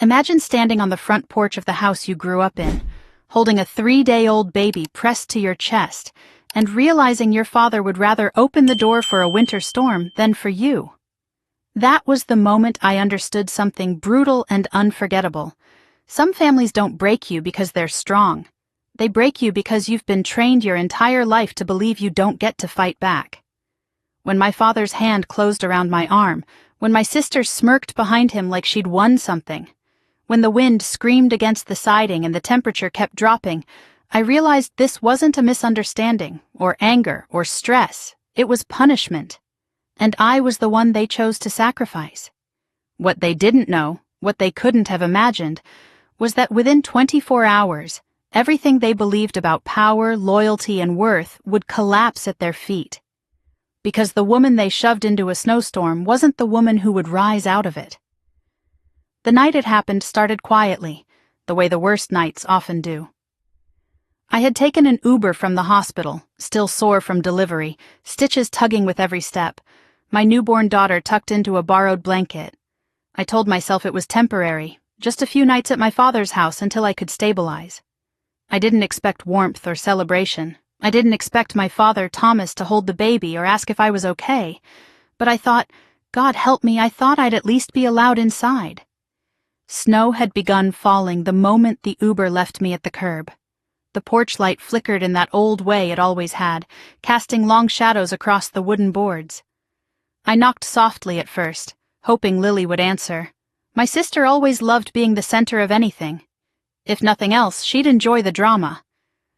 Imagine standing on the front porch of the house you grew up in, holding a 3-day-old baby pressed to your chest, and realizing your father would rather open the door for a winter storm than for you. That was the moment I understood something brutal and unforgettable. Some families don't break you because they're strong. They break you because you've been trained your entire life to believe you don't get to fight back. When my father's hand closed around my arm, when my sister smirked behind him like she'd won something, when the wind screamed against the siding and the temperature kept dropping, I realized this wasn't a misunderstanding, or anger, or stress. It was punishment. And I was the one they chose to sacrifice. What they didn't know, what they couldn't have imagined, was that within 24 hours, everything they believed about power, loyalty, and worth would collapse at their feet. Because the woman they shoved into a snowstorm wasn't the woman who would rise out of it. The night it happened started quietly, the way the worst nights often do. I had taken an Uber from the hospital, still sore from delivery, stitches tugging with every step, my newborn daughter tucked into a borrowed blanket. I told myself it was temporary, just a few nights at my father's house until I could stabilize. I didn't expect warmth or celebration. I didn't expect my father, Thomas, to hold the baby or ask if I was okay. But I thought, God help me, I thought I'd at least be allowed inside. Snow had begun falling the moment the Uber left me at the curb. The porch light flickered in that old way it always had, casting long shadows across the wooden boards. I knocked softly at first, hoping Lily would answer. My sister always loved being the center of anything. If nothing else, she'd enjoy the drama.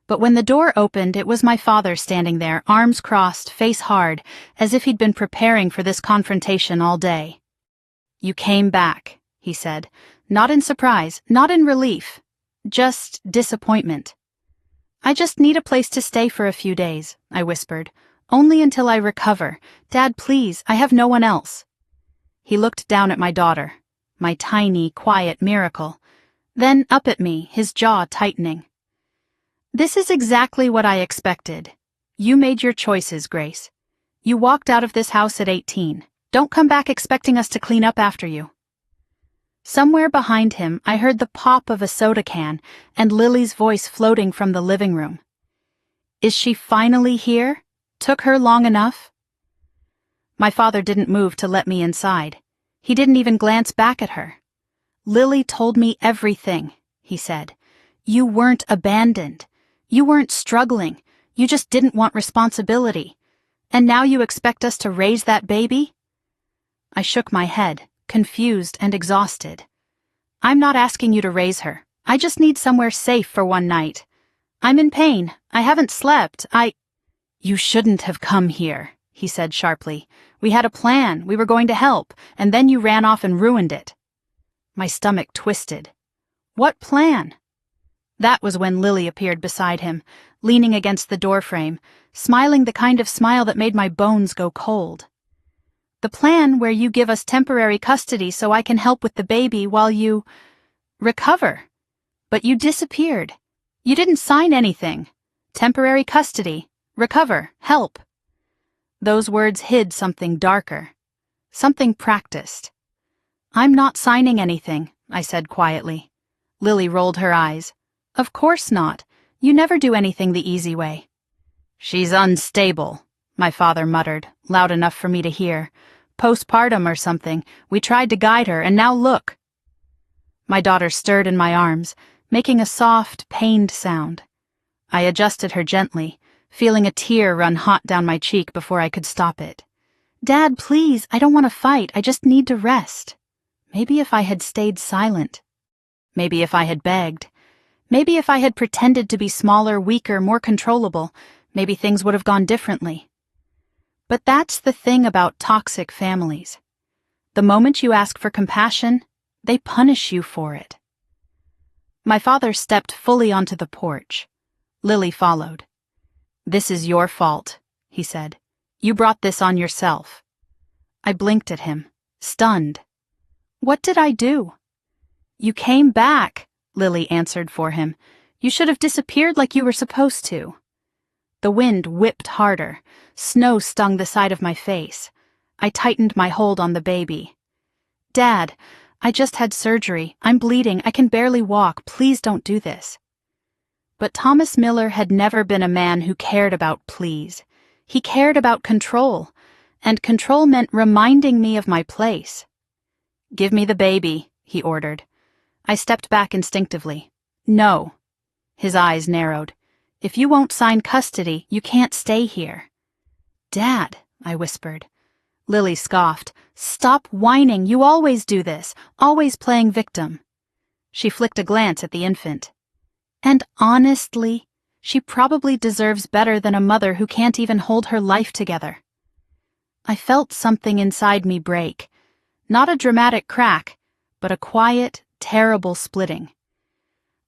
But when the door opened, it was my father standing there, arms crossed, face hard, as if he'd been preparing for this confrontation all day. "You came back," he said, not in surprise, not in relief, just disappointment. "I just need a place to stay for a few days," I whispered. "Only until I recover. Dad, please, I have no one else." He looked down at my daughter, my tiny, quiet miracle, then up at me, his jaw tightening. "This is exactly what I expected. You made your choices, Grace. You walked out of this house at 18. Don't come back expecting us to clean up after you." Somewhere behind him, I heard the pop of a soda can and Lily's voice floating from the living room. "Is she finally here? Took her long enough?" My father didn't move to let me inside. He didn't even glance back at her. "Lily told me everything," he said. "You weren't abandoned. You weren't struggling. You just didn't want responsibility. And now you expect us to raise that baby?" I shook my head, confused and exhausted. "I'm not asking you to raise her. I just need somewhere safe for one night. I'm in pain. I haven't slept. "You shouldn't have come here," he said sharply. "We had a plan. We were going to help, and then you ran off and ruined it." My stomach twisted. What plan? That was when Lily appeared beside him, leaning against the doorframe, smiling the kind of smile that made my bones go cold. "The plan where you give us temporary custody so I can help with the baby while you recover. But you disappeared. You didn't sign anything. Temporary custody, recover, help." Those words hid something darker, something practiced. "I'm not signing anything," I said quietly. Lily rolled her eyes. "Of course not. You never do anything the easy way." "She's unstable," my father muttered, loud enough for me to hear. "Postpartum or something. We tried to guide her, and now look." My daughter stirred in my arms, making a soft, pained sound. I adjusted her gently, feeling a tear run hot down my cheek before I could stop it. "Dad, please, I don't want to fight. I just need to rest." Maybe if I had stayed silent. Maybe if I had begged. Maybe if I had pretended to be smaller, weaker, more controllable, maybe things would have gone differently. But that's the thing about toxic families. The moment you ask for compassion, they punish you for it. My father stepped fully onto the porch. Lily followed. "This is your fault," he said. "You brought this on yourself." I blinked at him, stunned. "What did I do?" "You came back," Lily answered for him. "You should have disappeared like you were supposed to." The wind whipped harder. Snow stung the side of my face. I tightened my hold on the baby. "Dad, I just had surgery. I'm bleeding. I can barely walk. Please don't do this. But Thomas Miller had never been a man who cared about please. He cared about control, and control meant reminding me of my place. "Give me the baby," he ordered. I stepped back instinctively. "No." His eyes narrowed. "If you won't sign custody, you can't stay here." "Dad," I whispered. Lily scoffed. "Stop whining. You always do this, always playing victim." She flicked a glance at the infant. And honestly, she probably deserves better than a mother who can't even hold her life together. I felt something inside me break. Not a dramatic crack, but a quiet, terrible splitting.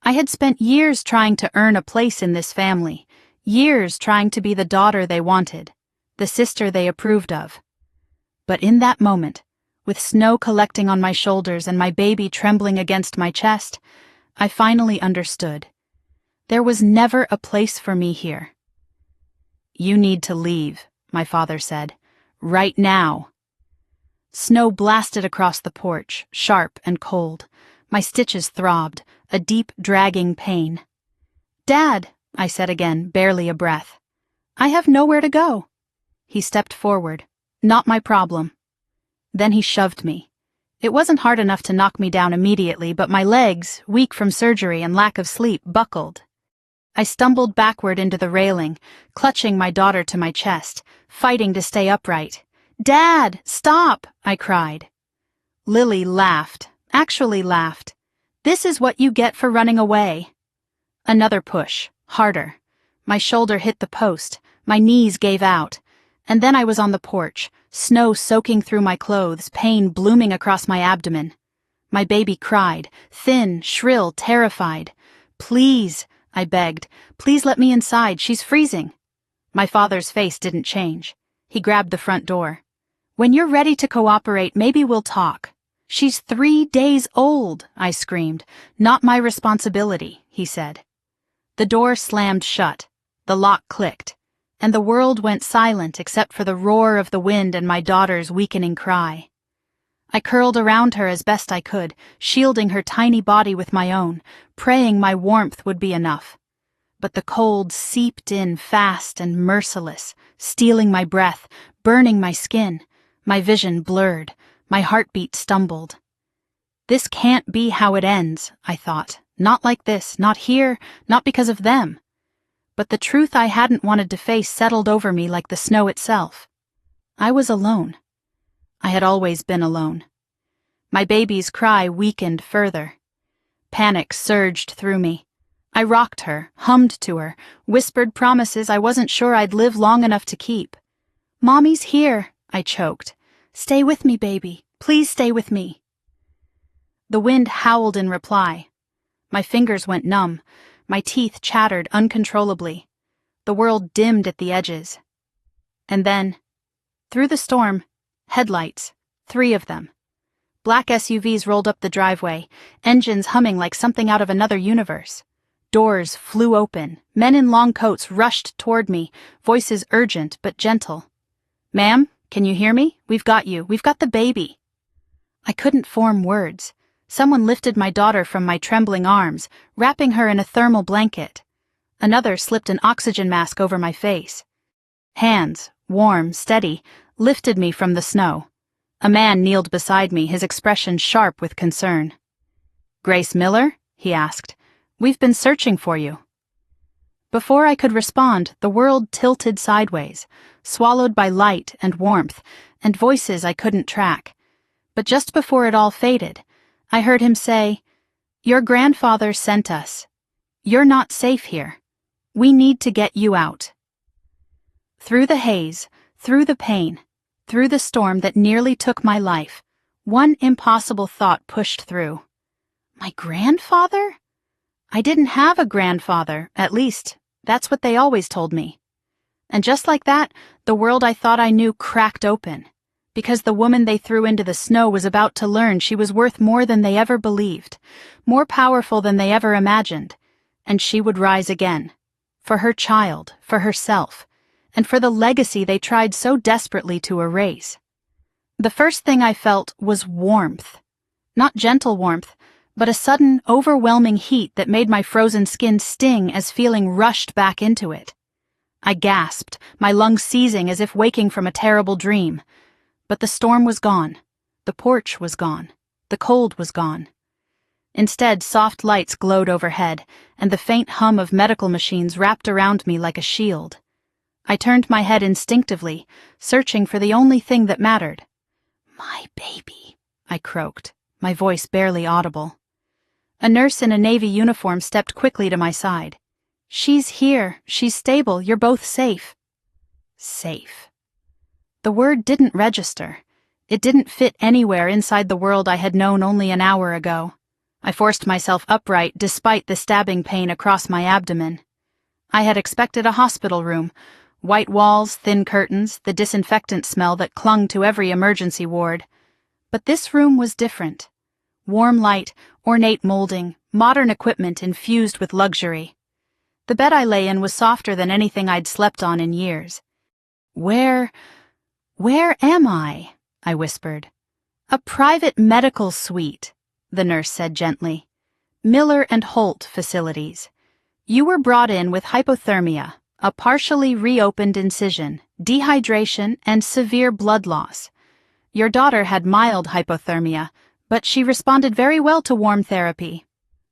I had spent years trying to earn a place in this family, years trying to be the daughter they wanted, the sister they approved of. But in that moment, with snow collecting on my shoulders and my baby trembling against my chest, I finally understood. There was never a place for me here. "You need to leave," my father said. "Right now." Snow blasted across the porch, sharp and cold. My stitches throbbed, a deep, dragging pain. "Dad," I said again, barely a breath. "I have nowhere to go." He stepped forward. "Not my problem." Then he shoved me. It wasn't hard enough to knock me down immediately, but my legs, weak from surgery and lack of sleep, buckled. I stumbled backward into the railing, clutching my daughter to my chest, fighting to stay upright. "Dad, stop!" I cried. Lily laughed, actually laughed. "This is what you get for running away." Another push, harder. My shoulder hit the post, my knees gave out, and then I was on the porch, snow soaking through my clothes, pain blooming across my abdomen. My baby cried, thin, shrill, terrified. "Please," I begged. "Please let me inside. She's freezing." My father's face didn't change. He grabbed the front door. "When you're ready to cooperate, maybe we'll talk." "She's 3 days old," I screamed. "Not my responsibility," he said. The door slammed shut. The lock clicked. And the world went silent except for the roar of the wind and my daughter's weakening cry. I curled around her as best I could, shielding her tiny body with my own, praying my warmth would be enough. But the cold seeped in fast and merciless, stealing my breath, burning my skin. My vision blurred, my heartbeat stumbled. This can't be how it ends, I thought. Not like this, not here, not because of them. But the truth I hadn't wanted to face settled over me like the snow itself. I was alone. I had always been alone. My baby's cry weakened further. Panic surged through me. I rocked her, hummed to her, whispered promises I wasn't sure I'd live long enough to keep. "Mommy's here," I choked. "Stay with me, baby. Please stay with me." The wind howled in reply. My fingers went numb. My teeth chattered uncontrollably. The world dimmed at the edges. And then, through the storm, headlights, 3 of them. Black SUVs rolled up the driveway, engines humming like something out of another universe. Doors flew open. Men in long coats rushed toward me, voices urgent but gentle. "Ma'am, can you hear me? We've got you. We've got the baby." I couldn't form words. Someone lifted my daughter from my trembling arms, wrapping her in a thermal blanket. Another slipped an oxygen mask over my face. Hands, warm, steady, lifted me from the snow. A man kneeled beside me, his expression sharp with concern. "Grace Miller?" he asked. "We've been searching for you." Before I could respond, the world tilted sideways, swallowed by light and warmth, and voices I couldn't track. But just before it all faded, I heard him say, "Your grandfather sent us. You're not safe here. We need to get you out." Through the haze, through the pain, through the storm that nearly took my life, one impossible thought pushed through. My grandfather? I didn't have a grandfather, at least, that's what they always told me. And just like that, the world I thought I knew cracked open. Because the woman they threw into the snow was about to learn she was worth more than they ever believed, more powerful than they ever imagined, and she would rise again. For her child, for herself, and for the legacy they tried so desperately to erase. The first thing I felt was warmth. Not gentle warmth, but a sudden, overwhelming heat that made my frozen skin sting as feeling rushed back into it. I gasped, my lungs seizing as if waking from a terrible dream. But the storm was gone. The porch was gone. The cold was gone. Instead, soft lights glowed overhead, and the faint hum of medical machines wrapped around me like a shield. I turned my head instinctively, searching for the only thing that mattered. "My baby," I croaked, my voice barely audible. A nurse in a Navy uniform stepped quickly to my side. "She's here. She's stable. You're both safe." Safe. The word didn't register. It didn't fit anywhere inside the world I had known only an hour ago. I forced myself upright despite the stabbing pain across my abdomen. I had expected a hospital room. White walls, thin curtains, the disinfectant smell that clung to every emergency ward. But this room was different. Warm light, ornate molding, modern equipment infused with luxury. The bed I lay in was softer than anything I'd slept on in years. Where am I?" I whispered. "A private medical suite," the nurse said gently. "Miller and Holt facilities. You were brought in with hypothermia, a partially reopened incision, dehydration, and severe blood loss. Your daughter had mild hypothermia, but she responded very well to warm therapy."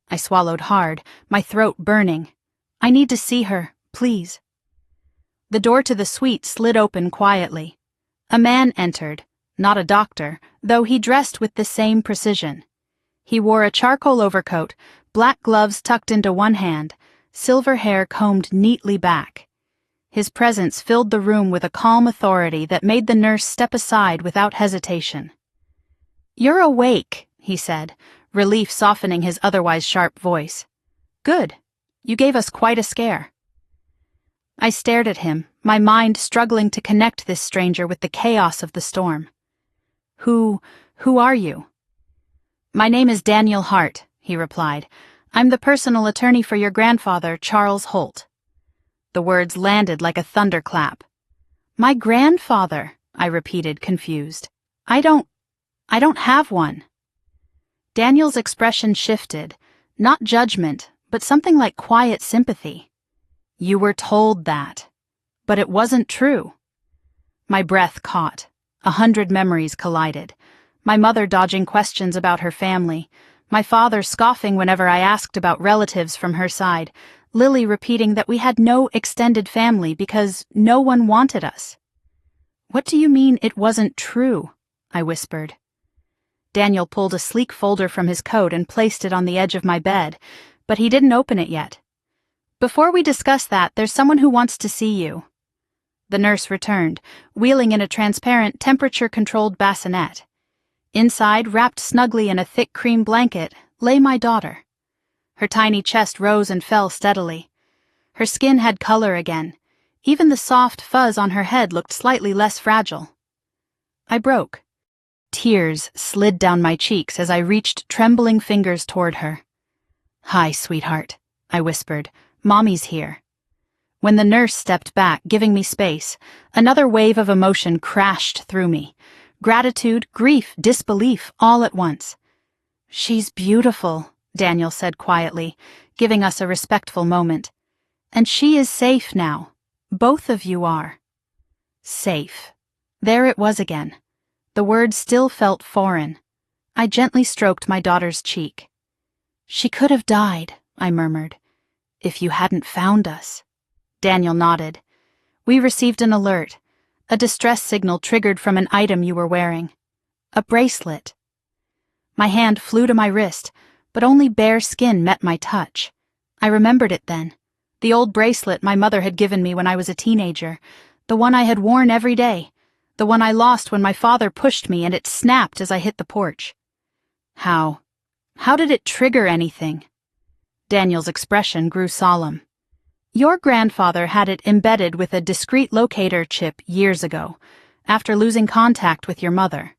I swallowed hard, my throat burning. "I need to see her, please." The door to the suite slid open quietly. A man entered, not a doctor, though he dressed with the same precision. He wore a charcoal overcoat, black gloves tucked into one hand, silver hair combed neatly back. His presence filled the room with a calm authority that made the nurse step aside without hesitation. "You're awake," he said, relief softening his otherwise sharp voice. "Good. You gave us quite a scare." I stared at him, my mind struggling to connect this stranger with the chaos of the storm. Who are you?" "My name is Daniel Hart," he replied. "I'm the personal attorney for your grandfather, Charles Holt." The words landed like a thunderclap. "My grandfather," I repeated, confused. I don't have one." Daniel's expression shifted, not judgment, but something like quiet sympathy. "You were told that. But it wasn't true." My breath caught. 100 memories collided. My mother dodging questions about her family, my father scoffing whenever I asked about relatives from her side, Lily repeating that we had no extended family because no one wanted us. "What do you mean it wasn't true?" I whispered. Daniel pulled a sleek folder from his coat and placed it on the edge of my bed, but he didn't open it yet. "Before we discuss that, there's someone who wants to see you." The nurse returned, wheeling in a transparent, temperature-controlled bassinet. Inside, wrapped snugly in a thick cream blanket, lay my daughter. Her tiny chest rose and fell steadily. Her skin had color again. Even the soft fuzz on her head looked slightly less fragile. I broke. Tears slid down my cheeks as I reached trembling fingers toward her. "Hi, sweetheart," I whispered. "Mommy's here." When the nurse stepped back, giving me space, another wave of emotion crashed through me. Gratitude, grief, disbelief, all at once. "She's beautiful," Daniel said quietly, giving us a respectful moment. "And she is safe now. Both of you are." Safe. There it was again. The word still felt foreign. I gently stroked my daughter's cheek. "She could have died," I murmured, "if you hadn't found us." Daniel nodded. "We received an alert. A distress signal triggered from an item you were wearing. A bracelet." My hand flew to my wrist, but only bare skin met my touch. I remembered it then. The old bracelet my mother had given me when I was a teenager. The one I had worn every day. The one I lost when my father pushed me and it snapped as I hit the porch. How did it trigger anything? Daniel's expression grew solemn. "Your grandfather had it embedded with a discrete locator chip years ago, after losing contact with your mother.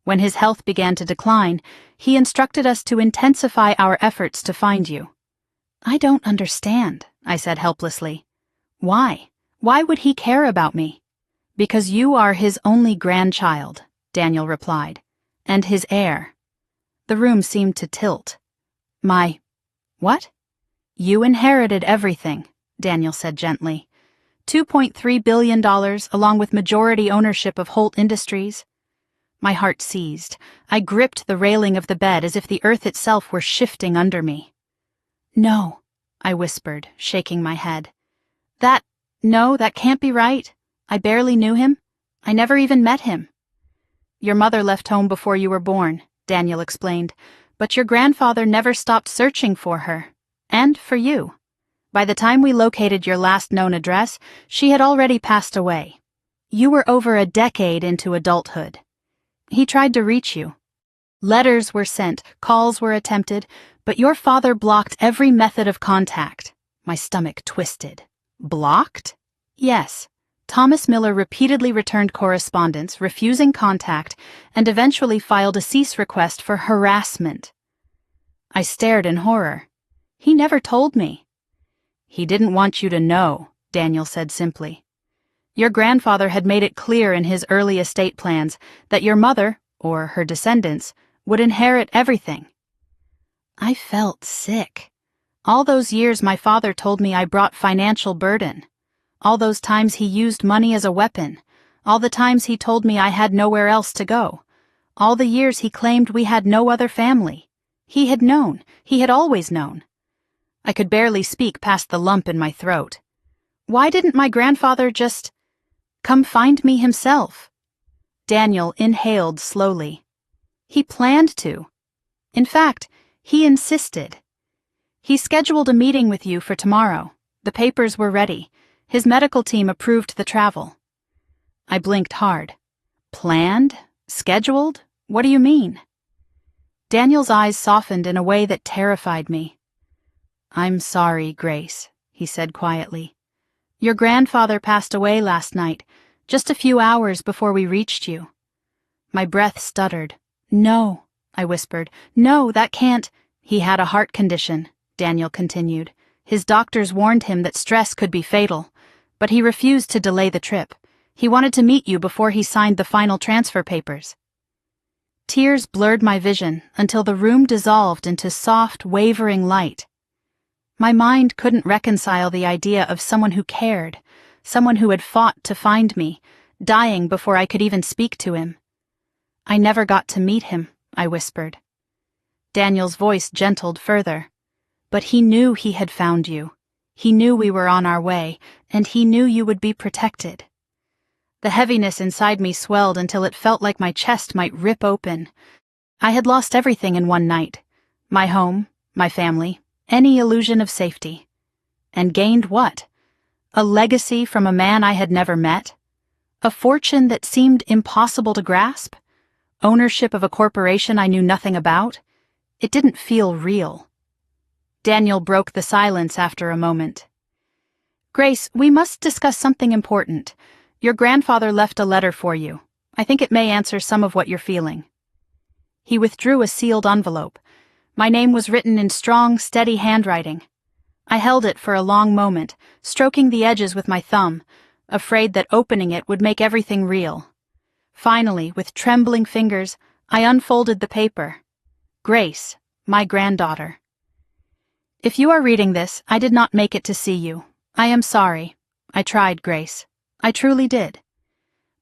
When his health began to decline, he instructed us to intensify our efforts to find you." "I don't understand," I said helplessly. "Why? Why would he care about me?" "Because you are his only grandchild," Daniel replied, "and his heir." The room seemed to tilt. What? You inherited everything, Daniel said gently. $2.3 billion, along with majority ownership of Holt Industries. My heart seized. I gripped the railing of the bed as if the earth itself were shifting under me. No, I whispered, shaking my head. No, that can't be right. I barely knew him. I never even met him. Your mother left home before you were born, Daniel explained, but your grandfather never stopped searching for her. And for you. By the time we located your last known address, she had already passed away. You were over a decade into adulthood. He tried to reach you. Letters were sent, calls were attempted, but your father blocked every method of contact. My stomach twisted. Blocked? Yes. Thomas Miller repeatedly returned correspondence, refusing contact, and eventually filed a cease request for harassment. I stared in horror. He never told me. He didn't want you to know, Daniel said simply. Your grandfather had made it clear in his early estate plans that your mother, or her descendants, would inherit everything. I felt sick. All those years my father told me I brought financial burden. All those times he used money as a weapon. All the times he told me I had nowhere else to go. All the years he claimed we had no other family. He had known. He had always known. I could barely speak past the lump in my throat. Why didn't my grandfather just come find me himself? Daniel inhaled slowly. He planned to. In fact, he insisted. He scheduled a meeting with you for tomorrow. The papers were ready. His medical team approved the travel. I blinked hard. Planned? Scheduled? What do you mean? Daniel's eyes softened in a way that terrified me. I'm sorry, Grace, he said quietly. Your grandfather passed away last night, just a few hours before we reached you. My breath stuttered. No, I whispered. No, that can't. He had a heart condition, Daniel continued. His doctors warned him that stress could be fatal, but he refused to delay the trip. He wanted to meet you before he signed the final transfer papers. Tears blurred my vision until the room dissolved into soft, wavering light. My mind couldn't reconcile the idea of someone who cared, someone who had fought to find me, dying before I could even speak to him. I never got to meet him, I whispered. Daniel's voice gentled further. But he knew he had found you. He knew we were on our way, and he knew you would be protected. The heaviness inside me swelled until it felt like my chest might rip open. I had lost everything in one night. My home, my family, any illusion of safety. And gained what? A legacy from a man I had never met? A fortune that seemed impossible to grasp? Ownership of a corporation I knew nothing about? It didn't feel real. Daniel broke the silence after a moment. Grace, we must discuss something important. Your grandfather left a letter for you. I think it may answer some of what you're feeling. He withdrew a sealed envelope. My name was written in strong, steady handwriting. I held it for a long moment, stroking the edges with my thumb, afraid that opening it would make everything real. Finally, with trembling fingers, I unfolded the paper. Grace, my granddaughter. If you are reading this, I did not make it to see you. I am sorry. I tried, Grace. I truly did.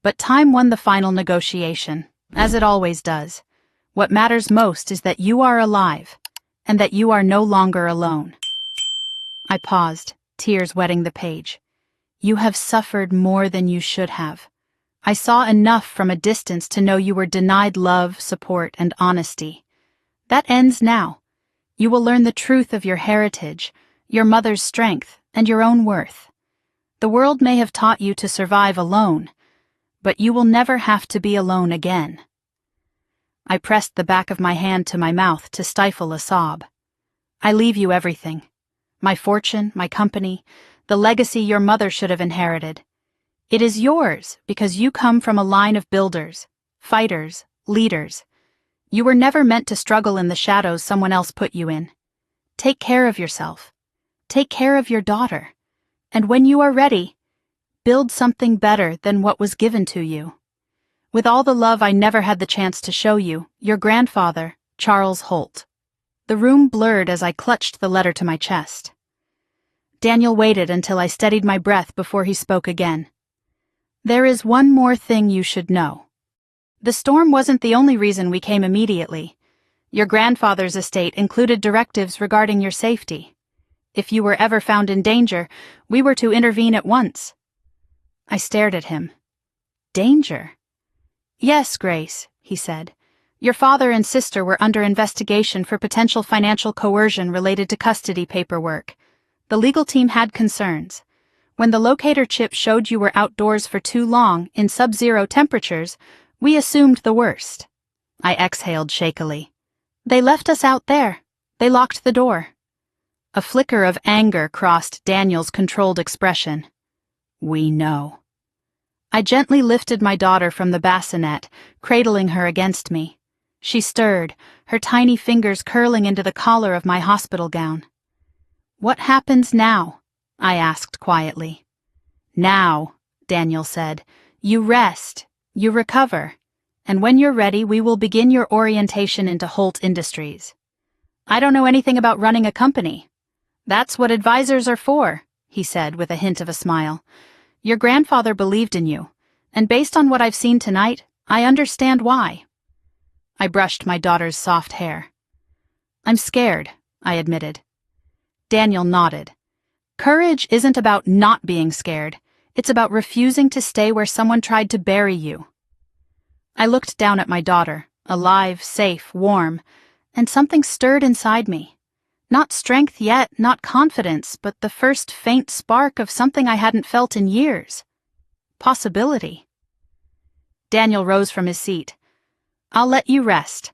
But time won the final negotiation, as it always does. What matters most is that you are alive, and that you are no longer alone. I paused, tears wetting the page. You have suffered more than you should have. I saw enough from a distance to know you were denied love, support, and honesty. That ends now. You will learn the truth of your heritage, your mother's strength, and your own worth. The world may have taught you to survive alone, but you will never have to be alone again. I pressed the back of my hand to my mouth to stifle a sob. I leave you everything. My fortune, my company, the legacy your mother should have inherited. It is yours because you come from a line of builders, fighters, leaders. You were never meant to struggle in the shadows someone else put you in. Take care of yourself. Take care of your daughter. And when you are ready, build something better than what was given to you. With all the love I never had the chance to show you, your grandfather, Charles Holt. The room blurred as I clutched the letter to my chest. Daniel waited until I steadied my breath before he spoke again. There is one more thing you should know. The storm wasn't the only reason we came immediately. Your grandfather's estate included directives regarding your safety. If you were ever found in danger, we were to intervene at once. I stared at him. Danger? Yes, Grace, he said. Your father and sister were under investigation for potential financial coercion related to custody paperwork. The legal team had concerns. When the locator chip showed you were outdoors for too long in sub-zero temperatures, we assumed the worst. I exhaled shakily. They left us out there. They locked the door. A flicker of anger crossed Daniel's controlled expression. We know. I gently lifted my daughter from the bassinet, cradling her against me. She stirred, her tiny fingers curling into the collar of my hospital gown. What happens now? I asked quietly. Now, Daniel said, you rest, you recover, and when you're ready we will begin your orientation into Holt Industries. I don't know anything about running a company. That's what advisors are for, he said with a hint of a smile. Your grandfather believed in you, and based on what I've seen tonight, I understand why. I brushed my daughter's soft hair. I'm scared, I admitted. Daniel nodded. Courage isn't about not being scared. It's about refusing to stay where someone tried to bury you. I looked down at my daughter, alive, safe, warm, and something stirred inside me. Not strength yet, not confidence, but the first faint spark of something I hadn't felt in years. Possibility. Daniel rose from his seat. I'll let you rest.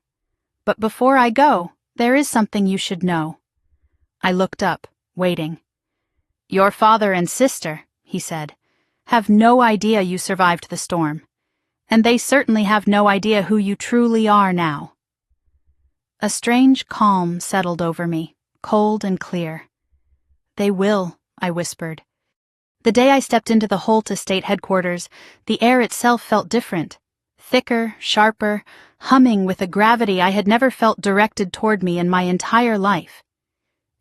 But before I go, there is something you should know. I looked up, waiting. Your father and sister, he said, have no idea you survived the storm. And they certainly have no idea who you truly are now. A strange calm settled over me, cold and clear. They will, I whispered. The day I stepped into the Holt Estate headquarters, the air itself felt different. Thicker, sharper, humming with a gravity I had never felt directed toward me in my entire life.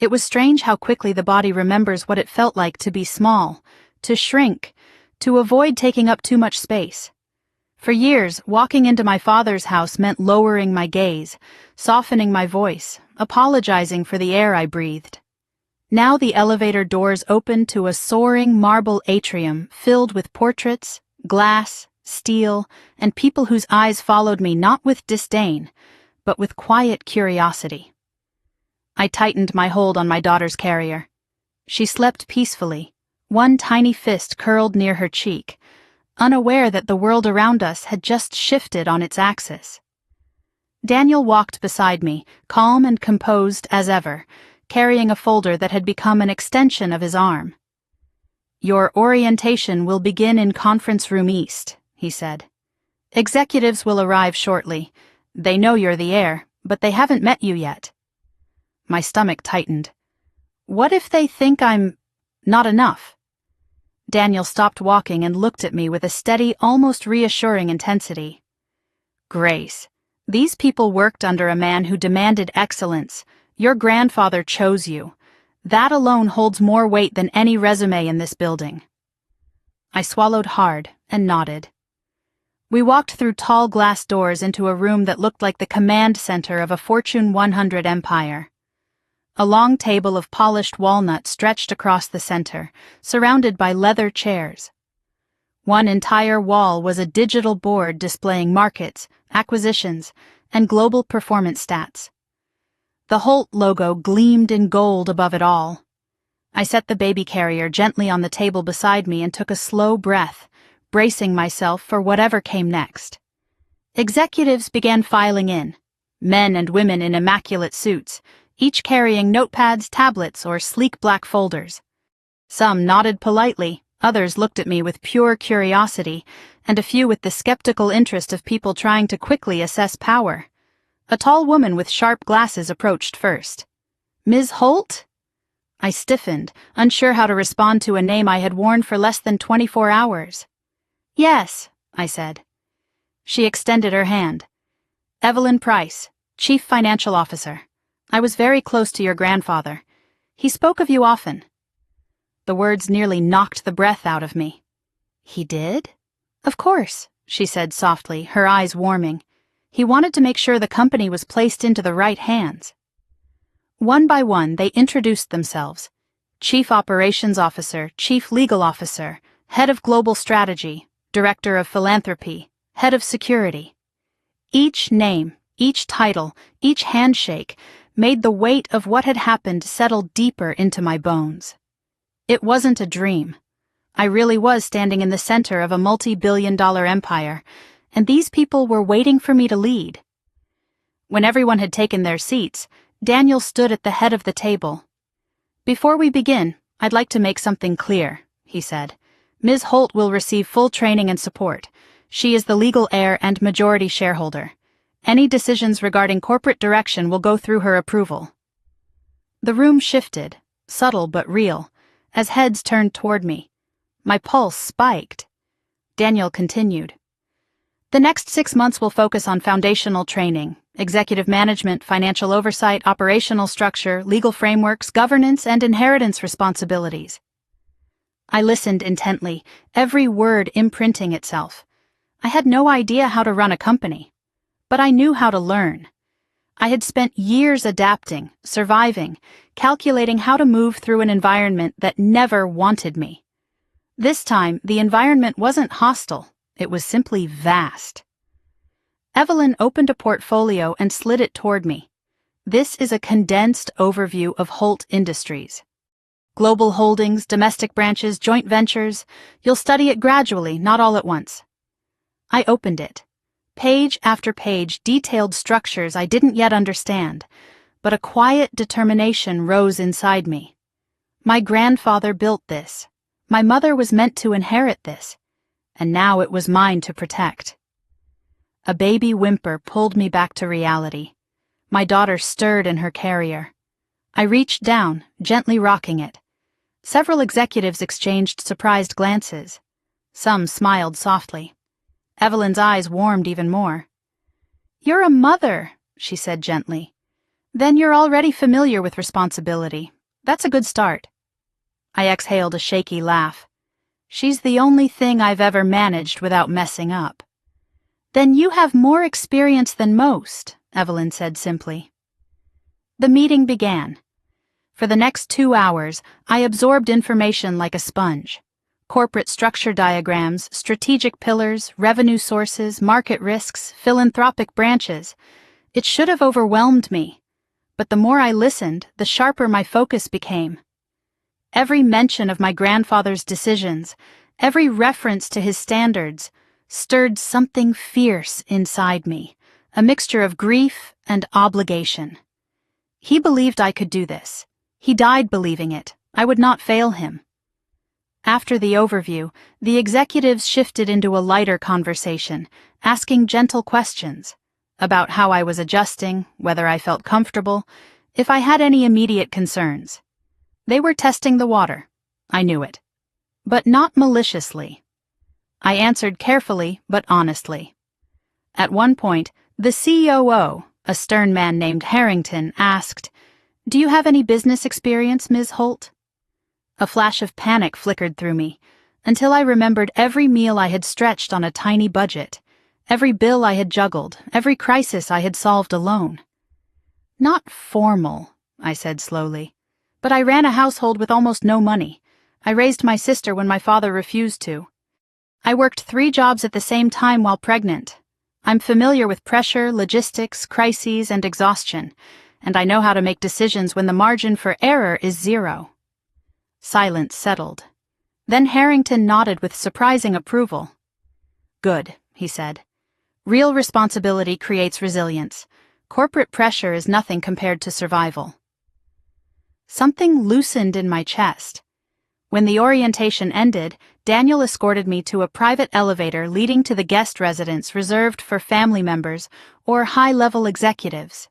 It was strange how quickly the body remembers what it felt like to be small, to shrink, to avoid taking up too much space. For years, walking into my father's house meant lowering my gaze, softening my voice, apologizing for the air I breathed. Now the elevator doors opened to a soaring marble atrium filled with portraits, glass, steel, and people whose eyes followed me not with disdain, but with quiet curiosity. I tightened my hold on my daughter's carrier. She slept peacefully, one tiny fist curled near her cheek, unaware that the world around us had just shifted on its axis. Daniel walked beside me, calm and composed as ever, carrying a folder that had become an extension of his arm. Your orientation will begin in Conference Room East, he said. Executives will arrive shortly. They know you're the heir, but they haven't met you yet. My stomach tightened. What if they think I'm not enough? Daniel stopped walking and looked at me with a steady, almost reassuring intensity. Grace, these people worked under a man who demanded excellence. Your grandfather chose you. That alone holds more weight than any resume in this building. I swallowed hard and nodded. We walked through tall glass doors into a room that looked like the command center of a Fortune 100 empire. A long table of polished walnut stretched across the center, surrounded by leather chairs. One entire wall was a digital board displaying markets, acquisitions, and global performance stats. The Holt logo gleamed in gold above it all. I set the baby carrier gently on the table beside me and took a slow breath, bracing myself for whatever came next. Executives began filing in, men and women in immaculate suits, each carrying notepads, tablets, or sleek black folders. Some nodded politely, others looked at me with pure curiosity, and a few with the skeptical interest of people trying to quickly assess power. A tall woman with sharp glasses approached first. Ms. Holt? I stiffened, unsure how to respond to a name I had worn for less than 24 hours. Yes, I said. She extended her hand. Evelyn Price, Chief Financial Officer. I was very close to your grandfather. He spoke of you often. The words nearly knocked the breath out of me. He did? Of course, she said softly, her eyes warming. He wanted to make sure the company was placed into the right hands. One by one, they introduced themselves. Chief Operations Officer, Chief Legal Officer, Head of Global Strategy, Director of Philanthropy, Head of Security. Each name, each title, each handshake made the weight of what had happened settle deeper into my bones. It wasn't a dream. I really was standing in the center of a multi-billion-dollar empire, and these people were waiting for me to lead. When everyone had taken their seats, Daniel stood at the head of the table. Before we begin, I'd like to make something clear, he said. Ms. Holt will receive full training and support. She is the legal heir and majority shareholder. Any decisions regarding corporate direction will go through her approval. The room shifted, subtle but real, as heads turned toward me. My pulse spiked. Daniel continued. The next 6 months will focus on foundational training, executive management, financial oversight, operational structure, legal frameworks, governance, and inheritance responsibilities. I listened intently, every word imprinting itself. I had no idea how to run a company, but I knew how to learn. I had spent years adapting, surviving, calculating how to move through an environment that never wanted me. This time, the environment wasn't hostile, it was simply vast. Evelyn opened a portfolio and slid it toward me. This is a condensed overview of Holt Industries. Global holdings, domestic branches, joint ventures. You'll study it gradually, not all at once. I opened it. Page after page detailed structures I didn't yet understand, but a quiet determination rose inside me. My grandfather built this. My mother was meant to inherit this, and now it was mine to protect. A baby whimper pulled me back to reality. My daughter stirred in her carrier. I reached down, gently rocking it. Several executives exchanged surprised glances. Some smiled softly. Evelyn's eyes warmed even more. You're a mother, she said gently. Then you're already familiar with responsibility. That's a good start. I exhaled a shaky laugh. She's the only thing I've ever managed without messing up. Then you have more experience than most, Evelyn said simply. The meeting began. For the next 2 hours, I absorbed information like a sponge. Corporate structure diagrams, strategic pillars, revenue sources, market risks, philanthropic branches. It should have overwhelmed me, but the more I listened, the sharper my focus became. Every mention of my grandfather's decisions, every reference to his standards, stirred something fierce inside me, a mixture of grief and obligation. He believed I could do this. He died believing it. I would not fail him. After the overview, the executives shifted into a lighter conversation, asking gentle questions about how I was adjusting, whether I felt comfortable, if I had any immediate concerns. They were testing the water. I knew it. But not maliciously. I answered carefully but honestly. At one point, the COO, a stern man named Harrington, asked, "Do you have any business experience, Ms. Holt?" A flash of panic flickered through me, until I remembered every meal I had stretched on a tiny budget, every bill I had juggled, every crisis I had solved alone. "Not formal," I said slowly, "but I ran a household with almost no money. I raised my sister when my father refused to. I worked 3 jobs at the same time while pregnant. I'm familiar with pressure, logistics, crises, and exhaustion, and I know how to make decisions when the margin for error is 0. Silence settled. Then Harrington nodded with surprising approval. "Good," he said. "Real responsibility creates resilience. Corporate pressure is nothing compared to survival." Something loosened in my chest. When the orientation ended, Daniel escorted me to a private elevator leading to the guest residence reserved for family members or high-level executives.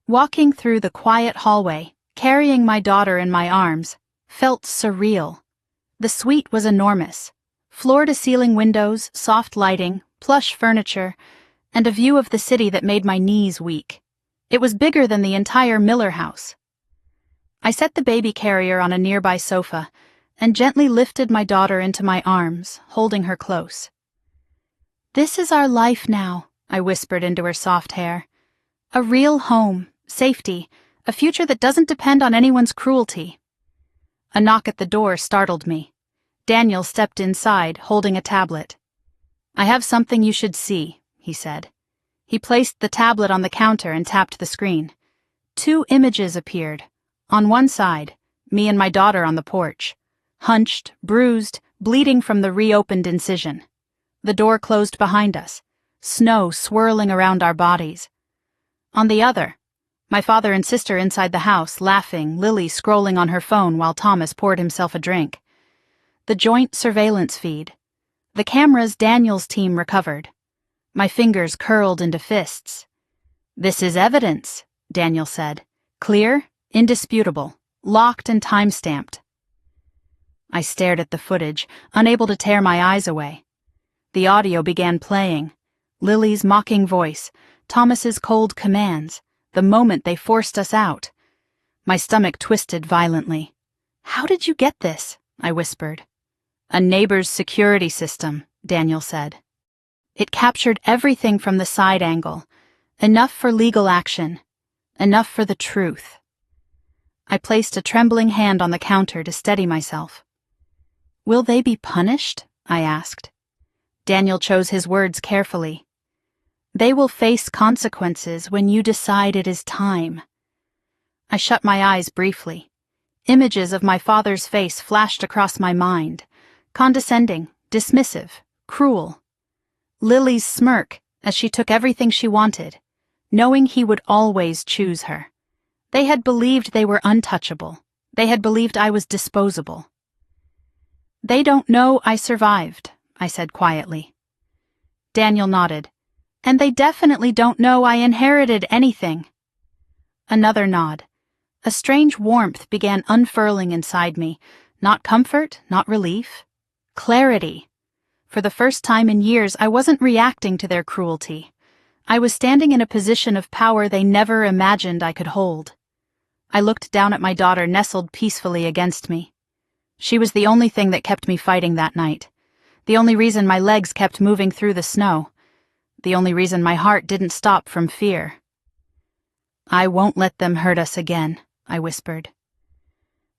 Walking through the quiet hallway, carrying my daughter in my arms, felt surreal. The suite was enormous. Floor-to-ceiling windows, soft lighting, plush furniture, and a view of the city that made my knees weak. It was bigger than the entire Miller house. I set the baby carrier on a nearby sofa and gently lifted my daughter into my arms, holding her close. "This is our life now," I whispered into her soft hair. "A real home, safety, a future that doesn't depend on anyone's cruelty." A knock at the door startled me. Daniel stepped inside, holding a tablet. "I have something you should see," he said. He placed the tablet on the counter and tapped the screen. 2 images appeared. On one side, me and my daughter on the porch, hunched, bruised, bleeding from the reopened incision. The door closed behind us, snow swirling around our bodies. On the other, my father and sister inside the house, laughing, Lily scrolling on her phone while Thomas poured himself a drink. The joint surveillance feed. The cameras Daniel's team recovered. My fingers curled into fists. "This is evidence," Daniel said. "Clear, indisputable, locked and time-stamped." I stared at the footage, unable to tear my eyes away. The audio began playing. Lily's mocking voice, Thomas's cold commands, the moment they forced us out. My stomach twisted violently. "How did you get this?" I whispered. "A neighbor's security system," Daniel said. It captured everything from the side angle. Enough for legal action. Enough for the truth. I placed a trembling hand on the counter to steady myself. "Will they be punished?" I asked. Daniel chose his words carefully. "They will face consequences when you decide it is time." I shut my eyes briefly. Images of my father's face flashed across my mind. Condescending, dismissive, cruel. Lily's smirk as she took everything she wanted, knowing he would always choose her. They had believed they were untouchable. They had believed I was disposable. "They don't know I survived," I said quietly. Daniel nodded. "And they definitely don't know I inherited anything." Another nod. A strange warmth began unfurling inside me. Not comfort, not relief. Clarity. For the first time in years, I wasn't reacting to their cruelty. I was standing in a position of power they never imagined I could hold. I looked down at my daughter nestled peacefully against me. She was the only thing that kept me fighting that night. The only reason my legs kept moving through the snow. The only reason my heart didn't stop from fear. "I won't let them hurt us again," I whispered.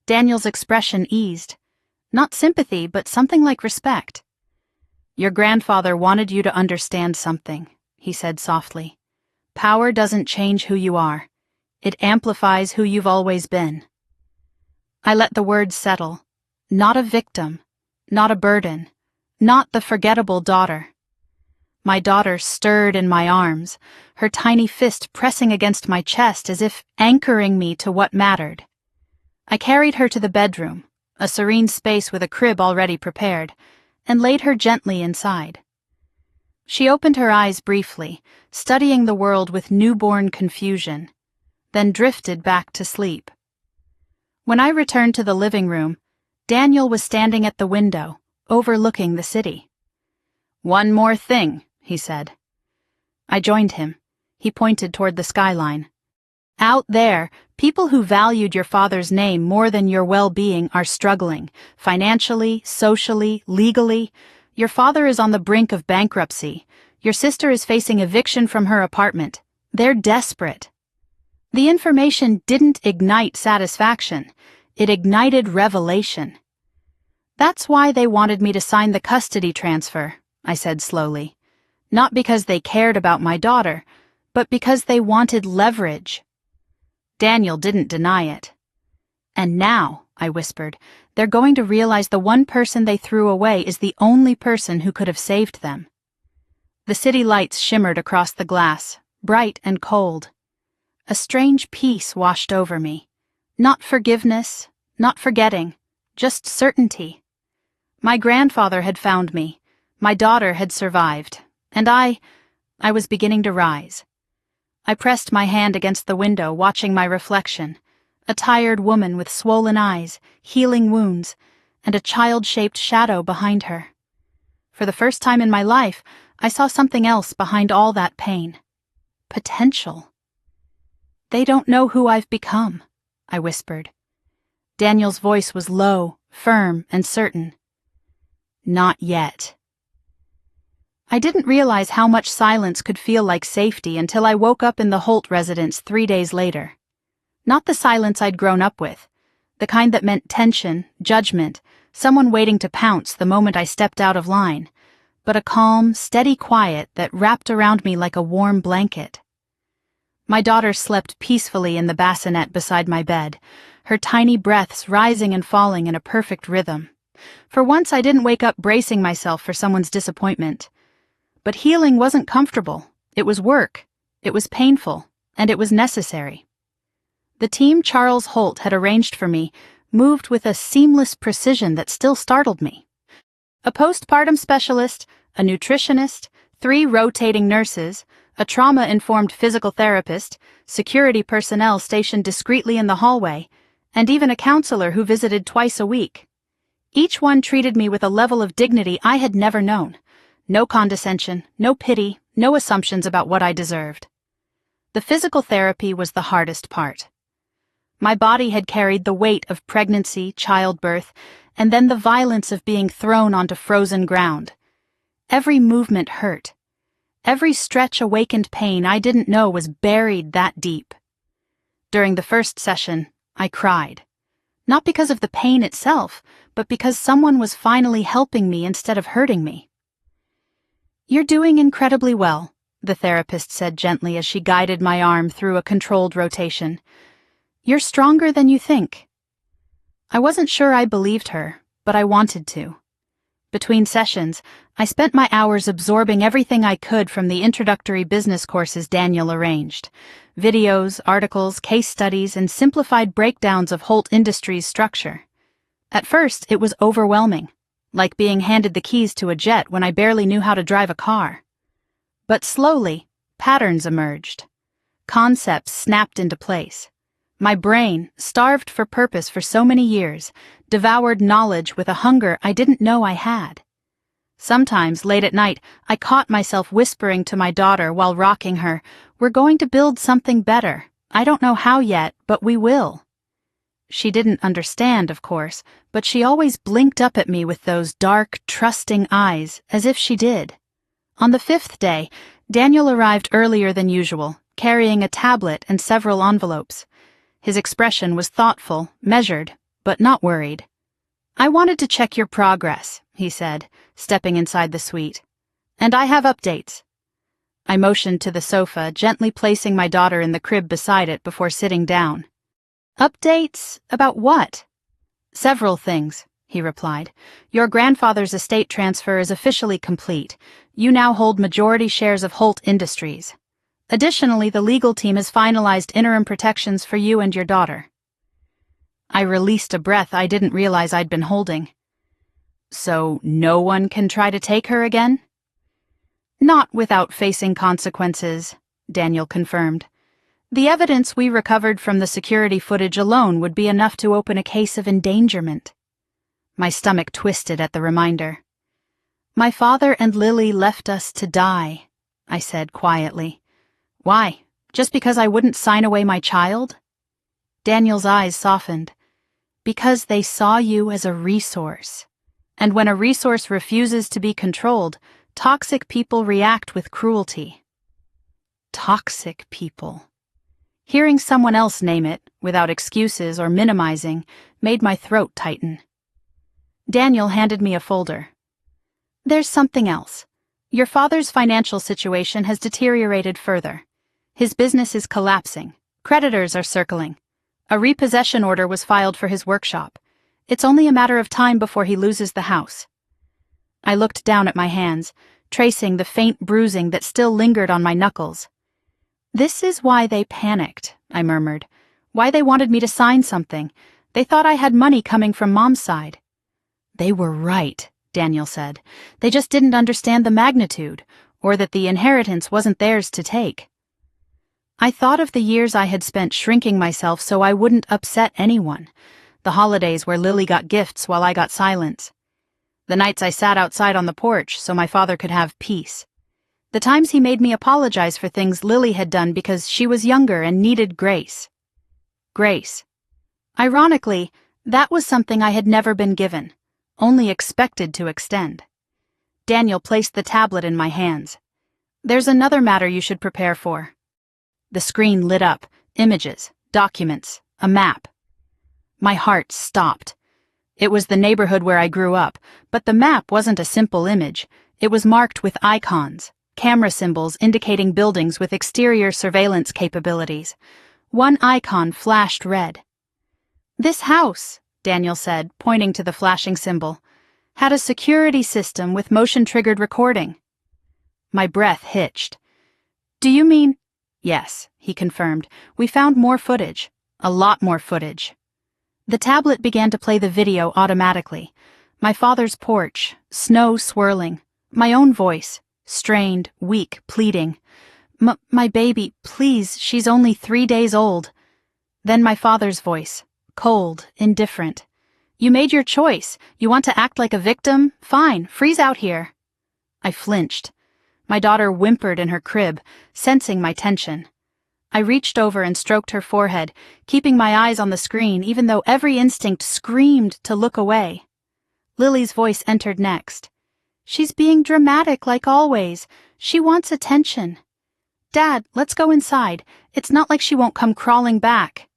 Daniel's expression eased. Not sympathy, but something like respect. "Your grandfather wanted you to understand something," he said softly. "Power doesn't change who you are. It amplifies who you've always been." I let the words settle. Not a victim. Not a burden. Not the forgettable daughter. My daughter stirred in my arms, her tiny fist pressing against my chest as if anchoring me to what mattered. I carried her to the bedroom, a serene space with a crib already prepared, and laid her gently inside. She opened her eyes briefly, studying the world with newborn confusion, then drifted back to sleep. When I returned to the living room, Daniel was standing at the window, overlooking the city. "One more thing," he said. I joined him. He pointed toward the skyline. "Out there, people who valued your father's name more than your well-being are struggling, financially, socially, legally. Your father is on the brink of bankruptcy. Your sister is facing eviction from her apartment. They're desperate." The information didn't ignite satisfaction. It ignited revelation. "That's why they wanted me to sign the custody transfer," I said slowly. "Not because they cared about my daughter, but because they wanted leverage." Daniel didn't deny it. "And now," I whispered, "they're going to realize the one person they threw away is the only person who could have saved them." The city lights shimmered across the glass, bright and cold. A strange peace washed over me. Not forgiveness, not forgetting, just certainty. My grandfather had found me. My daughter had survived. And I was beginning to rise. I pressed my hand against the window, watching my reflection. A tired woman with swollen eyes, healing wounds, and a child-shaped shadow behind her. For the first time in my life, I saw something else behind all that pain. Potential. "They don't know who I've become," I whispered. Daniel's voice was low, firm, and certain. "Not yet." I didn't realize how much silence could feel like safety until I woke up in the Holt residence 3 days later. Not the silence I'd grown up with, the kind that meant tension, judgment, someone waiting to pounce the moment I stepped out of line, but a calm, steady quiet that wrapped around me like a warm blanket. My daughter slept peacefully in the bassinet beside my bed, her tiny breaths rising and falling in a perfect rhythm. For once I didn't wake up bracing myself for someone's disappointment. But healing wasn't comfortable. It was work. It was painful. And it was necessary. The team Charles Holt had arranged for me moved with a seamless precision that still startled me. A postpartum specialist, a nutritionist, 3 rotating nurses, a trauma-informed physical therapist, security personnel stationed discreetly in the hallway, and even a counselor who visited twice a week. Each one treated me with a level of dignity I had never known. No condescension, no pity, no assumptions about what I deserved. The physical therapy was the hardest part. My body had carried the weight of pregnancy, childbirth, and then the violence of being thrown onto frozen ground. Every movement hurt. Every stretch awakened pain I didn't know was buried that deep. During the first session, I cried. Not because of the pain itself, but because someone was finally helping me instead of hurting me. "You're doing incredibly well," the therapist said gently as she guided my arm through a controlled rotation. "You're stronger than you think." I wasn't sure I believed her, but I wanted to. Between sessions, I spent my hours absorbing everything I could from the introductory business courses Daniel arranged. Videos, articles, case studies, and simplified breakdowns of Holt Industries' structure. At first, it was overwhelming, like being handed the keys to a jet when I barely knew how to drive a car. But slowly, patterns emerged. Concepts snapped into place. My brain, starved for purpose for so many years, devoured knowledge with a hunger I didn't know I had. Sometimes, late at night, I caught myself whispering to my daughter while rocking her, "We're going to build something better. I don't know how yet, but we will." She didn't understand, of course, but she always blinked up at me with those dark, trusting eyes, as if she did. On the 5th day, Daniel arrived earlier than usual, carrying a tablet and several envelopes. His expression was thoughtful, measured, but not worried. "I wanted to check your progress," he said, stepping inside the suite. "And I have updates." I motioned to the sofa, gently placing my daughter in the crib beside it before sitting down. "Updates? About what?" "Several things," he replied. "Your grandfather's estate transfer is officially complete. You now hold majority shares of Holt Industries. Additionally, the legal team has finalized interim protections for you and your daughter." I released a breath I didn't realize I'd been holding. "So no one can try to take her again?" "Not without facing consequences," Daniel confirmed. "The evidence we recovered from the security footage alone would be enough to open a case of endangerment." My stomach twisted at the reminder. "My father and Lily left us to die," I said quietly. "Why? Just because I wouldn't sign away my child?" Daniel's eyes softened. "Because they saw you as a resource. And when a resource refuses to be controlled, toxic people react with cruelty." Toxic people. Hearing someone else name it, without excuses or minimizing, made my throat tighten. Daniel handed me a folder. "There's something else. Your father's financial situation has deteriorated further. His business is collapsing. Creditors are circling. A repossession order was filed for his workshop. It's only a matter of time before he loses the house." I looked down at my hands, tracing the faint bruising that still lingered on my knuckles. "This is why they panicked," I murmured. "Why they wanted me to sign something. They thought I had money coming from Mom's side." "They were right," Daniel said. "They just didn't understand the magnitude, or that the inheritance wasn't theirs to take." I thought of the years I had spent shrinking myself so I wouldn't upset anyone, the holidays where Lily got gifts while I got silence, the nights I sat outside on the porch so my father could have peace. The times he made me apologize for things Lily had done because she was younger and needed grace. Grace. Ironically, that was something I had never been given, only expected to extend. Daniel placed the tablet in my hands. There's another matter you should prepare for. The screen lit up, images, documents, a map. My heart stopped. It was the neighborhood where I grew up, but the map wasn't a simple image. It was marked with icons, camera symbols indicating buildings with exterior surveillance capabilities. One icon flashed red. This house, Daniel said, pointing to the flashing symbol, had a security system with motion-triggered recording. My breath hitched. Do you mean? Yes, he confirmed. We found more footage. A lot more footage. The tablet began to play the video automatically. My father's porch, snow swirling. My own voice, strained, weak, pleading. My baby, please, she's only 3 days old. Then my father's voice, cold, indifferent. You made your choice. You want to act like a victim? Fine, freeze out here. I flinched. My daughter whimpered in her crib, sensing my tension. I reached over and stroked her forehead, keeping my eyes on the screen even though every instinct screamed to look away. Lily's voice entered next. She's being dramatic like always. She wants attention. Dad, let's go inside. It's not like she won't come crawling back.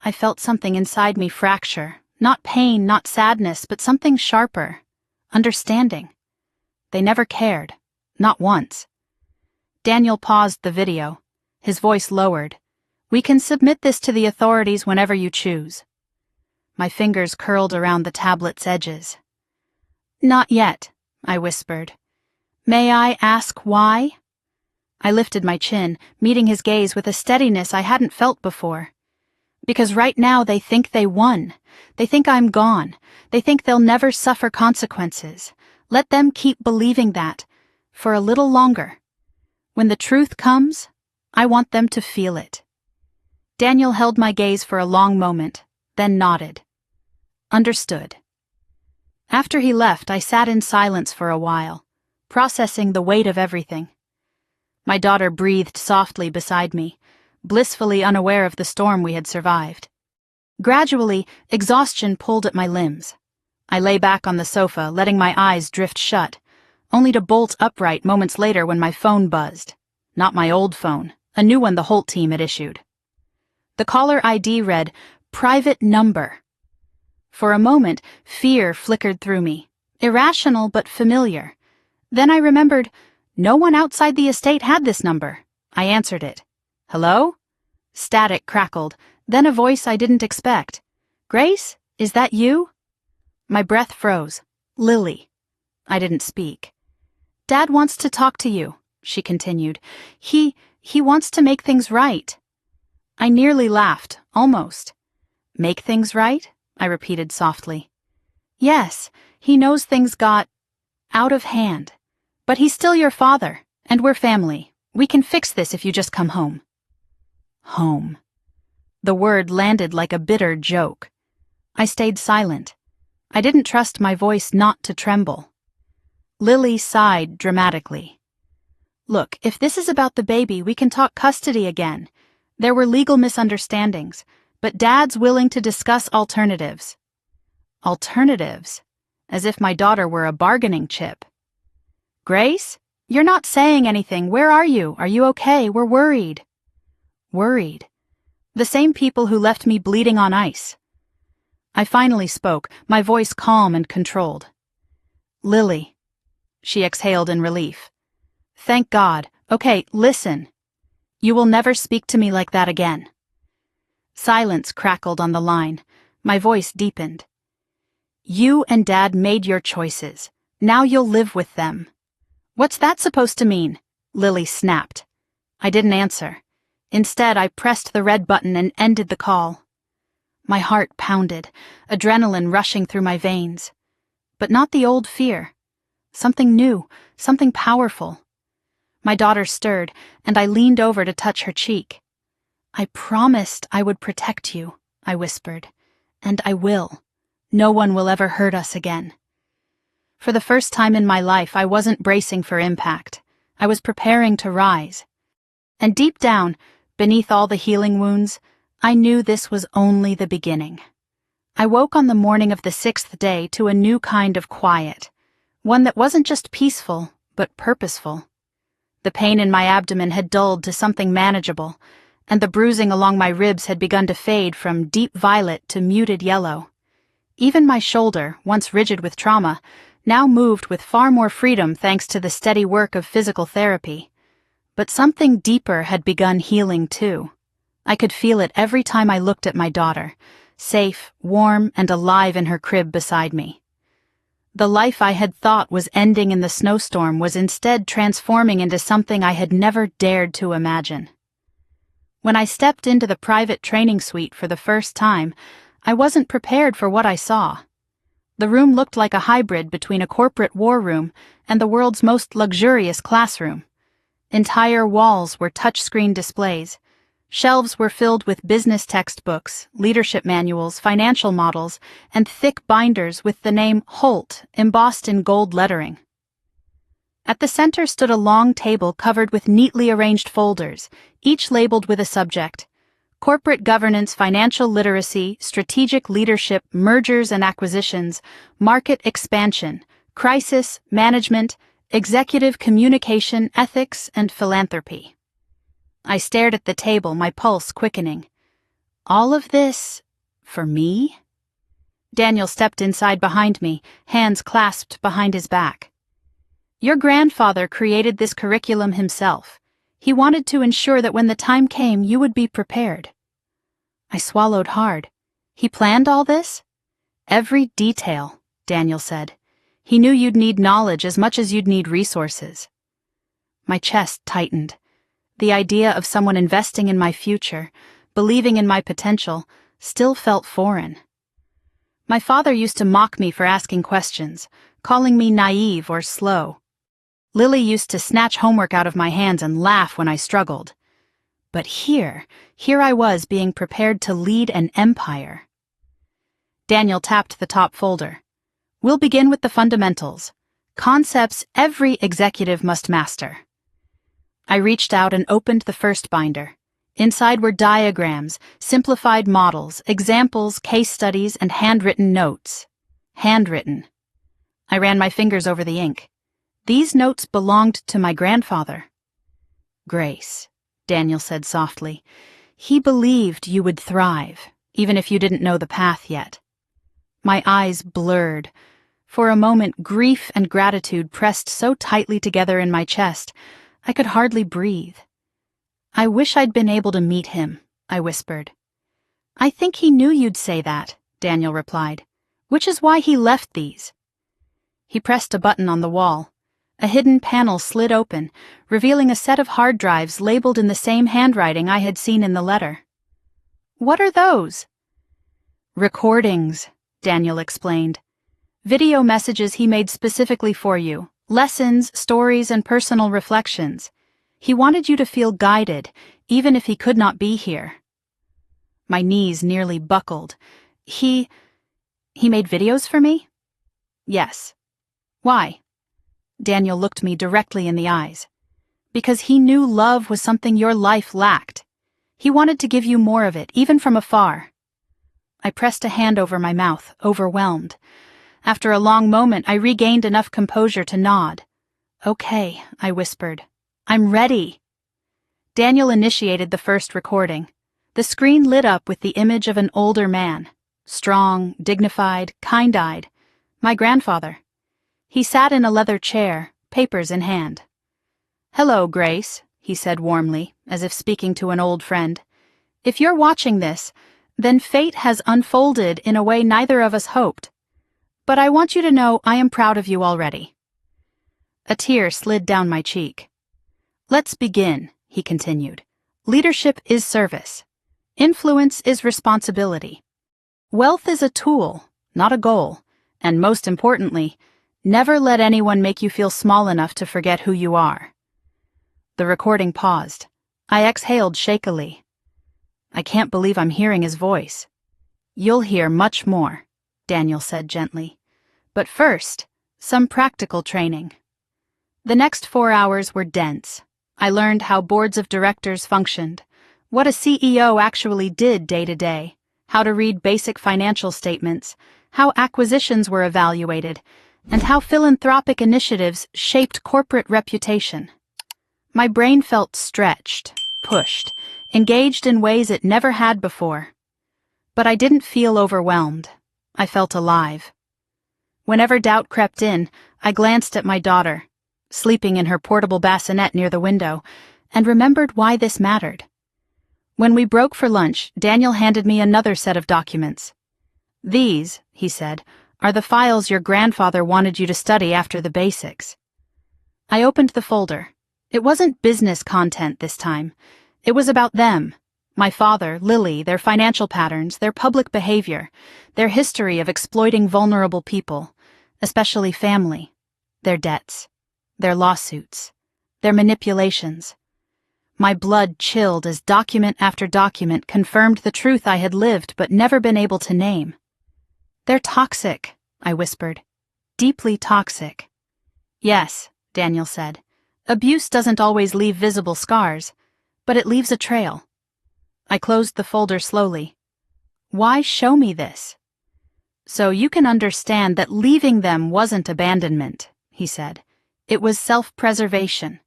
I felt something inside me fracture. Not pain, not sadness, but something sharper. Understanding. They never cared. Not once. Daniel paused the video. His voice lowered. We can submit this to the authorities whenever you choose. My fingers curled around the tablet's edges. Not yet, I whispered. May I ask why? I lifted my chin, meeting his gaze with a steadiness I hadn't felt before. Because right now they think they won. They think I'm gone. They think they'll never suffer consequences. Let them keep believing that. For a little longer. When the truth comes, I want them to feel it. Daniel held my gaze for a long moment, then nodded. Understood. After he left, I sat in silence for a while, processing the weight of everything. My daughter breathed softly beside me, blissfully unaware of the storm we had survived. Gradually, exhaustion pulled at my limbs. I lay back on the sofa, letting my eyes drift shut, only to bolt upright moments later when my phone buzzed. Not my old phone, a new one the Holt team had issued. The caller ID read, Private Number. For a moment, fear flickered through me, irrational but familiar. Then I remembered, no one outside the estate had this number. I answered it. Hello? Static crackled, then a voice I didn't expect. Grace, is that you? My breath froze. Lily. I didn't speak. Dad wants to talk to you, she continued. He wants to make things right. I nearly laughed, almost. Make things right? I repeated softly. Yes, he knows things got out of hand. But he's still your father, and we're family. We can fix this if you just come home. Home. The word landed like a bitter joke. I stayed silent. I didn't trust my voice not to tremble. Lily sighed dramatically. Look, if this is about the baby, we can talk custody again. There were legal misunderstandings, but Dad's willing to discuss alternatives. Alternatives? As if my daughter were a bargaining chip. Grace? You're not saying anything. Where are you? Are you okay? We're worried. Worried? The same people who left me bleeding on ice. I finally spoke, my voice calm and controlled. Lily. She exhaled in relief. Thank God. Okay, listen. You will never speak to me like that again. Silence crackled on the line. My voice deepened. You and Dad made your choices. Now you'll live with them. What's that supposed to mean? Lily snapped. I didn't answer. Instead, I pressed the red button and ended the call. My heart pounded, adrenaline rushing through my veins. But not the old fear. Something new, something powerful. My daughter stirred, and I leaned over to touch her cheek. I promised I would protect you, I whispered. And I will. No one will ever hurt us again. For the first time in my life, I wasn't bracing for impact. I was preparing to rise. And deep down, beneath all the healing wounds, I knew this was only the beginning. I woke on the morning of the 6th day to a new kind of quiet, one that wasn't just peaceful, but purposeful. The pain in my abdomen had dulled to something manageable, and the bruising along my ribs had begun to fade from deep violet to muted yellow. Even my shoulder, once rigid with trauma, now moved with far more freedom thanks to the steady work of physical therapy. But something deeper had begun healing too. I could feel it every time I looked at my daughter, safe, warm, and alive in her crib beside me. The life I had thought was ending in the snowstorm was instead transforming into something I had never dared to imagine. When I stepped into the private training suite for the first time, I wasn't prepared for what I saw. The room looked like a hybrid between a corporate war room and the world's most luxurious classroom. Entire walls were touchscreen displays. Shelves were filled with business textbooks, leadership manuals, financial models, and thick binders with the name Holt embossed in gold lettering. At the center stood a long table covered with neatly arranged folders, each labeled with a subject: corporate governance, financial literacy, strategic leadership, mergers and acquisitions, market expansion, crisis management, executive communication, ethics, and philanthropy. I stared at the table, my pulse quickening. All of this for me? Daniel stepped inside behind me, hands clasped behind his back. Your grandfather created this curriculum himself. He wanted to ensure that when the time came, you would be prepared. I swallowed hard. He planned all this? Every detail, Daniel said. He knew you'd need knowledge as much as you'd need resources. My chest tightened. The idea of someone investing in my future, believing in my potential, still felt foreign. My father used to mock me for asking questions, calling me naive or slow. Lily used to snatch homework out of my hands and laugh when I struggled. But here I was being prepared to lead an empire. Daniel tapped the top folder. We'll begin with the fundamentals, concepts every executive must master. I reached out and opened the first binder. Inside were diagrams, simplified models, examples, case studies, and handwritten notes. Handwritten. I ran my fingers over the ink. These notes belonged to my grandfather. Grace, Daniel said softly, he believed you would thrive, even if you didn't know the path yet. My eyes blurred. For a moment, grief and gratitude pressed so tightly together in my chest, I could hardly breathe. I wish I'd been able to meet him, I whispered. I think he knew you'd say that, Daniel replied, which is why he left these. He pressed a button on the wall. A hidden panel slid open, revealing a set of hard drives labeled in the same handwriting I had seen in the letter. What are those? Recordings, Daniel explained. Video messages he made specifically for you. Lessons, stories, and personal reflections. He wanted you to feel guided, even if he could not be here. My knees nearly buckled. He made videos for me? Yes. Why? Daniel looked me directly in the eyes. Because he knew love was something your life lacked. He wanted to give you more of it, even from afar. I pressed a hand over my mouth, overwhelmed. After a long moment, I regained enough composure to nod. Okay, I whispered. I'm ready. Daniel initiated the first recording. The screen lit up with the image of an older man. Strong, dignified, kind-eyed. My grandfather. He sat in a leather chair, papers in hand. Hello, Grace, he said warmly, as if speaking to an old friend. If you're watching this, then fate has unfolded in a way neither of us hoped. But I want you to know I am proud of you already. A tear slid down my cheek. Let's begin, he continued. Leadership is service. Influence is responsibility. Wealth is a tool, not a goal. And most importantly, never let anyone make you feel small enough to forget who you are. The recording paused. I exhaled shakily. I can't believe I'm hearing his voice. You'll hear much more, Daniel said gently. But first, some practical training. The next 4 hours were dense. I learned how boards of directors functioned, what a CEO actually did day to day, how to read basic financial statements, how acquisitions were evaluated, and how philanthropic initiatives shaped corporate reputation. My brain felt stretched, pushed, engaged in ways it never had before. But I didn't feel overwhelmed. I felt alive. Whenever doubt crept in, I glanced at my daughter, sleeping in her portable bassinet near the window, and remembered why this mattered. When we broke for lunch, Daniel handed me another set of documents. "These," he said, "are the files your grandfather wanted you to study after the basics." I opened the folder. It wasn't business content this time. It was about them. My father, Lily, their financial patterns, their public behavior, their history of exploiting vulnerable people, especially family, their debts, their lawsuits, their manipulations. My blood chilled as document after document confirmed the truth I had lived but never been able to name. "They're toxic," I whispered. "Deeply toxic." "Yes," Daniel said. "Abuse doesn't always leave visible scars, but it leaves a trail." I closed the folder slowly. "Why show me this?" "So you can understand that leaving them wasn't abandonment," he said. "It was self-preservation."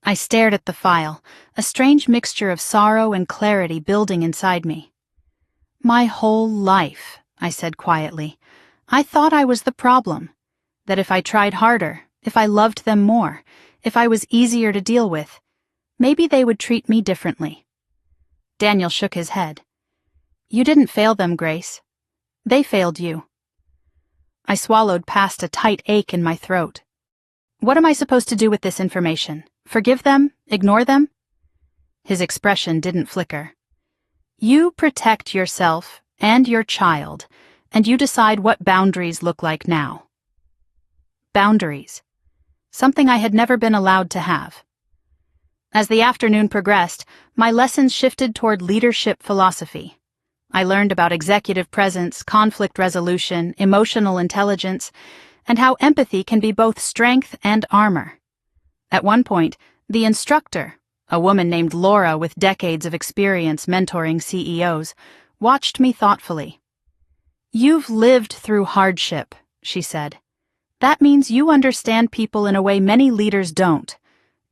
I stared at the file, a strange mixture of sorrow and clarity building inside me. "My whole life," I said quietly, "I thought I was the problem, that if I tried harder, if I loved them more, if I was easier to deal with, maybe they would treat me differently." Daniel shook his head. "You didn't fail them, Grace. They failed you." I swallowed past a tight ache in my throat. "What am I supposed to do with this information? Forgive them? Ignore them?" His expression didn't flicker. "You protect yourself and your child, and you decide what boundaries look like now." Boundaries. Something I had never been allowed to have. As the afternoon progressed, my lessons shifted toward leadership philosophy. I learned about executive presence, conflict resolution, emotional intelligence, and how empathy can be both strength and armor. At one point, the instructor, a woman named Laura with decades of experience mentoring CEOs, watched me thoughtfully. "You've lived through hardship," she said. "That means you understand people in a way many leaders don't.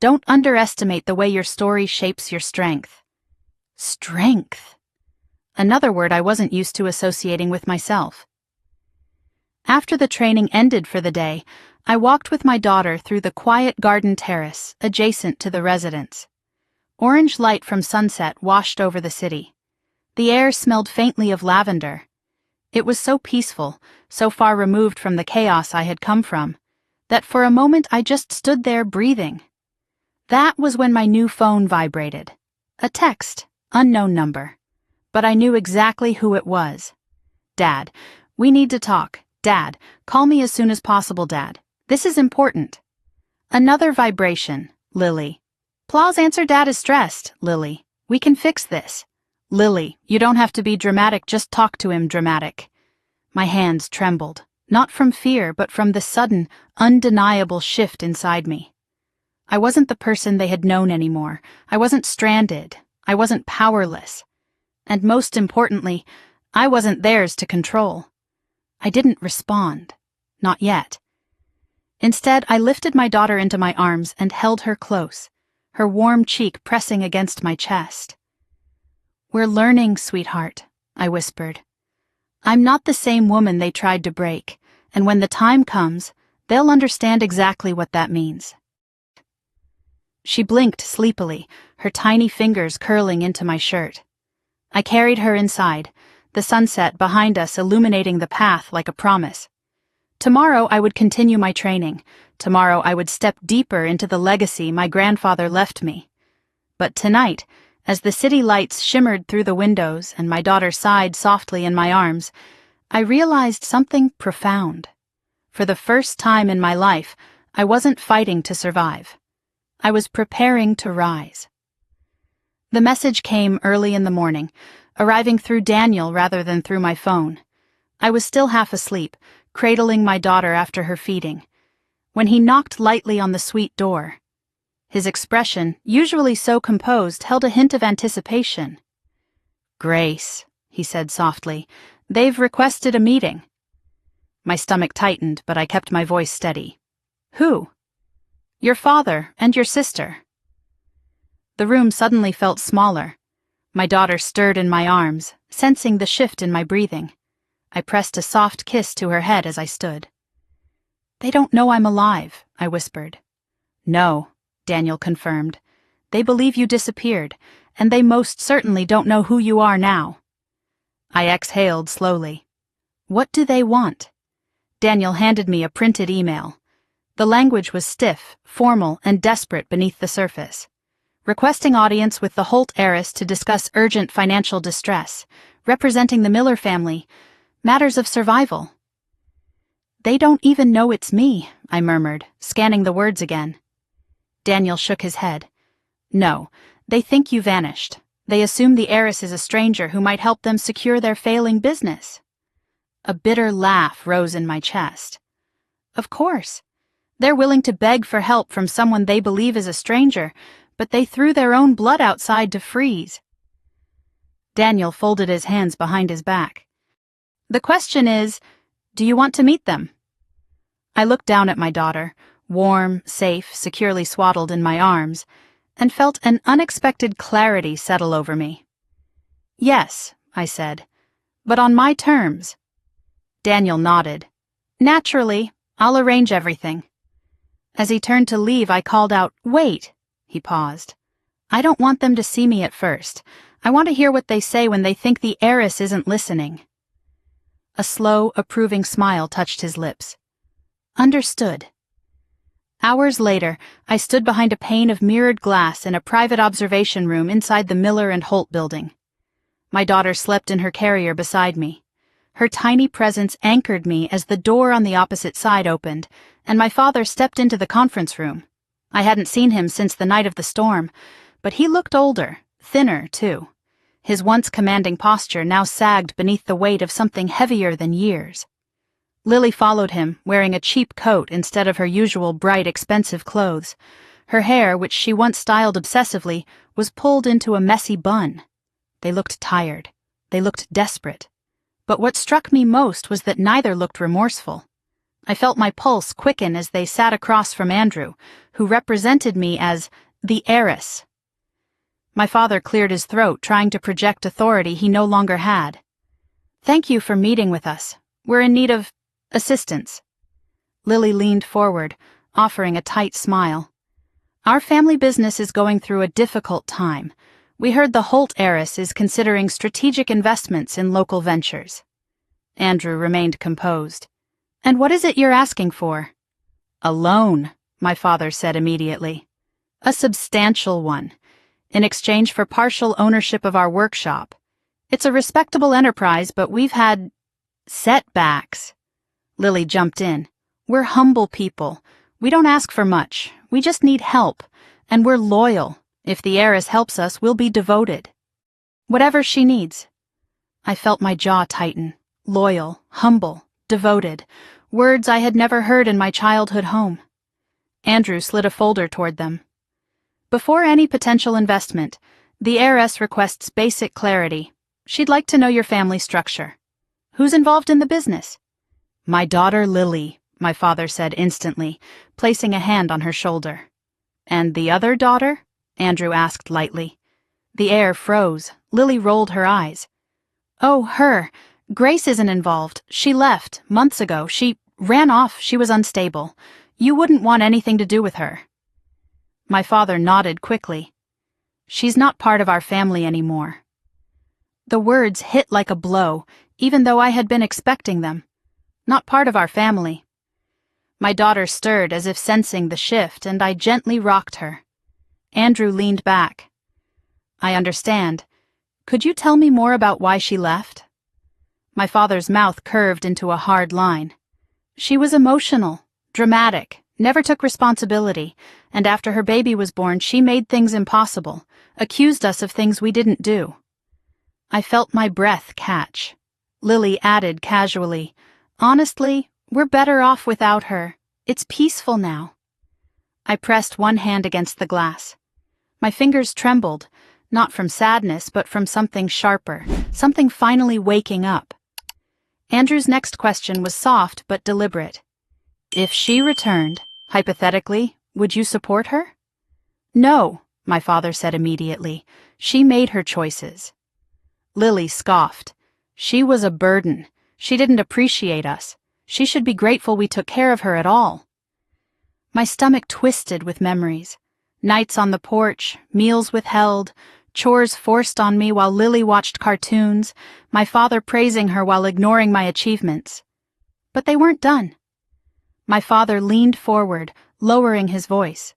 Don't underestimate the way your story shapes your strength." Strength. Another word I wasn't used to associating with myself. After the training ended for the day, I walked with my daughter through the quiet garden terrace adjacent to the residence. Orange light from sunset washed over the city. The air smelled faintly of lavender. It was so peaceful, so far removed from the chaos I had come from, that for a moment I just stood there breathing. That was when my new phone vibrated. A text, unknown number. But I knew exactly who it was. "Dad, we need to talk. Dad, call me as soon as possible, Dad. This is important." Another vibration, Lily. "Please answer, Dad is stressed, Lily. We can fix this." "Lily, you don't have to be dramatic, just talk to him dramatic." My hands trembled, not from fear, but from the sudden, undeniable shift inside me. I wasn't the person they had known anymore. I wasn't stranded. I wasn't powerless. And most importantly, I wasn't theirs to control. I didn't respond. Not yet. Instead, I lifted my daughter into my arms and held her close, her warm cheek pressing against my chest. "We're learning, sweetheart," I whispered. "I'm not the same woman they tried to break, and when the time comes, they'll understand exactly what that means." She blinked sleepily, her tiny fingers curling into my shirt. I carried her inside, the sunset behind us illuminating the path like a promise. Tomorrow I would continue my training. Tomorrow I would step deeper into the legacy my grandfather left me. But tonight, as the city lights shimmered through the windows and my daughter sighed softly in my arms, I realized something profound. For the first time in my life, I wasn't fighting to survive. I was preparing to rise. The message came early in the morning, arriving through Daniel rather than through my phone. I was still half asleep, cradling my daughter after her feeding. when he knocked lightly on the suite door. His expression, usually so composed, held a hint of anticipation. "Grace," he said softly, "they've requested a meeting." My stomach tightened, but I kept my voice steady. "Who?" "Your father and your sister." The room suddenly felt smaller. My daughter stirred in my arms, sensing the shift in my breathing. I pressed a soft kiss to her head as I stood. "They don't know I'm alive," I whispered. "No," Daniel confirmed. "They believe you disappeared, and they most certainly don't know who you are now." I exhaled slowly. "What do they want?" Daniel handed me a printed email. The language was stiff, formal, and desperate beneath the surface. Requesting audience with the Holt heiress to discuss urgent financial distress, representing the Miller family, matters of survival. "They don't even know it's me," I murmured, scanning the words again. Daniel shook his head. "No, they think you vanished. They assume the heiress is a stranger who might help them secure their failing business." A bitter laugh rose in my chest. "Of course. They're willing to beg for help from someone they believe is a stranger, but they threw their own blood outside to freeze." Daniel folded his hands behind his back. "The question is, do you want to meet them?" I looked down at my daughter, warm, safe, securely swaddled in my arms, and felt an unexpected clarity settle over me. "Yes," I said, "but on my terms." Daniel nodded. "Naturally, I'll arrange everything." As he turned to leave, I called out, "Wait." He paused. "I don't want them to see me at first. I want to hear what they say when they think the heiress isn't listening." A slow, approving smile touched his lips. "Understood." Hours later, I stood behind a pane of mirrored glass in a private observation room inside the Miller and Holt building. My daughter slept in her carrier beside me. Her tiny presence anchored me as the door on the opposite side opened, and my father stepped into the conference room. I hadn't seen him since the night of the storm, but he looked older, thinner, too. His once commanding posture now sagged beneath the weight of something heavier than years. Lily followed him, wearing a cheap coat instead of her usual bright, expensive clothes. Her hair, which she once styled obsessively, was pulled into a messy bun. They looked tired. They looked desperate. But what struck me most was that neither looked remorseful. I felt my pulse quicken as they sat across from Andrew, who represented me as the heiress. My father cleared his throat, trying to project authority he no longer had. "Thank you for meeting with us. We're in need of assistance." Lily leaned forward, offering a tight smile. "Our family business is going through a difficult time. We heard the Holt heiress is considering strategic investments in local ventures." Andrew remained composed. "And what is it you're asking for?" "A loan," my father said immediately. "A substantial one, in exchange for partial ownership of our workshop. It's a respectable enterprise, but we've had setbacks." Lily jumped in. "We're humble people. We don't ask for much. We just need help, and we're loyal. If the heiress helps us, we'll be devoted. Whatever she needs." I felt my jaw tighten. Loyal, humble, devoted. Words I had never heard in my childhood home. Andrew slid a folder toward them. "Before any potential investment, the heiress requests basic clarity. She'd like to know your family structure. Who's involved in the business?" "My daughter Lily," my father said instantly, placing a hand on her shoulder. "And the other daughter?" Andrew asked lightly. The air froze. Lily rolled her eyes. "Oh, her. Grace isn't involved. She left, months ago. She ran off. She was unstable. You wouldn't want anything to do with her." My father nodded quickly. "She's not part of our family anymore." The words hit like a blow, even though I had been expecting them. Not part of our family. My daughter stirred as if sensing the shift, and I gently rocked her. Andrew leaned back. "I understand. Could you tell me more about why she left?" My father's mouth curved into a hard line. "She was emotional, dramatic, never took responsibility, and after her baby was born, she made things impossible, accused us of things we didn't do." I felt my breath catch. Lily added casually, "Honestly, we're better off without her. It's peaceful now." I pressed one hand against the glass. My fingers trembled, not from sadness but from something sharper, something finally waking up. Andrew's next question was soft but deliberate. "If she returned, hypothetically, would you support her?" "No," my father said immediately. "She made her choices." Lily scoffed. "She was a burden. She didn't appreciate us. She should be grateful we took care of her at all." My stomach twisted with memories. Nights on the porch, meals withheld, chores forced on me while Lily watched cartoons, my father praising her while ignoring my achievements. But they weren't done. My father leaned forward, lowering his voice.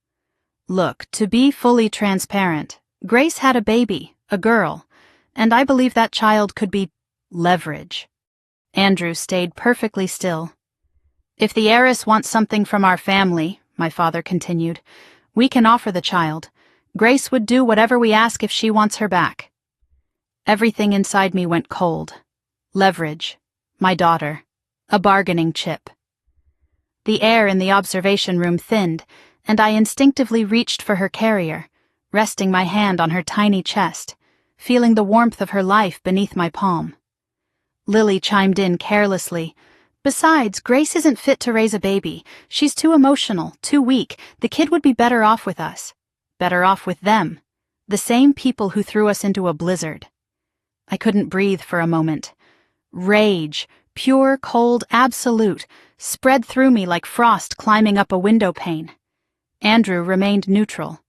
"Look, to be fully transparent, Grace had a baby, a girl, and I believe that child could be leverage." Andrew stayed perfectly still. "If the heiress wants something from our family," my father continued, "we can offer the child. Grace would do whatever we ask if she wants her back." Everything inside me went cold. Leverage. My daughter. A bargaining chip. The air in the observation room thinned, and I instinctively reached for her carrier, resting my hand on her tiny chest, feeling the warmth of her life beneath my palm. Lily chimed in carelessly. "Besides, Grace isn't fit to raise a baby. She's too emotional, too weak. The kid would be better off with us. Better off with them. The same people who threw us into a blizzard." I couldn't breathe for a moment. Rage, pure, cold, absolute, spread through me like frost climbing up a window pane. Andrew remained neutral.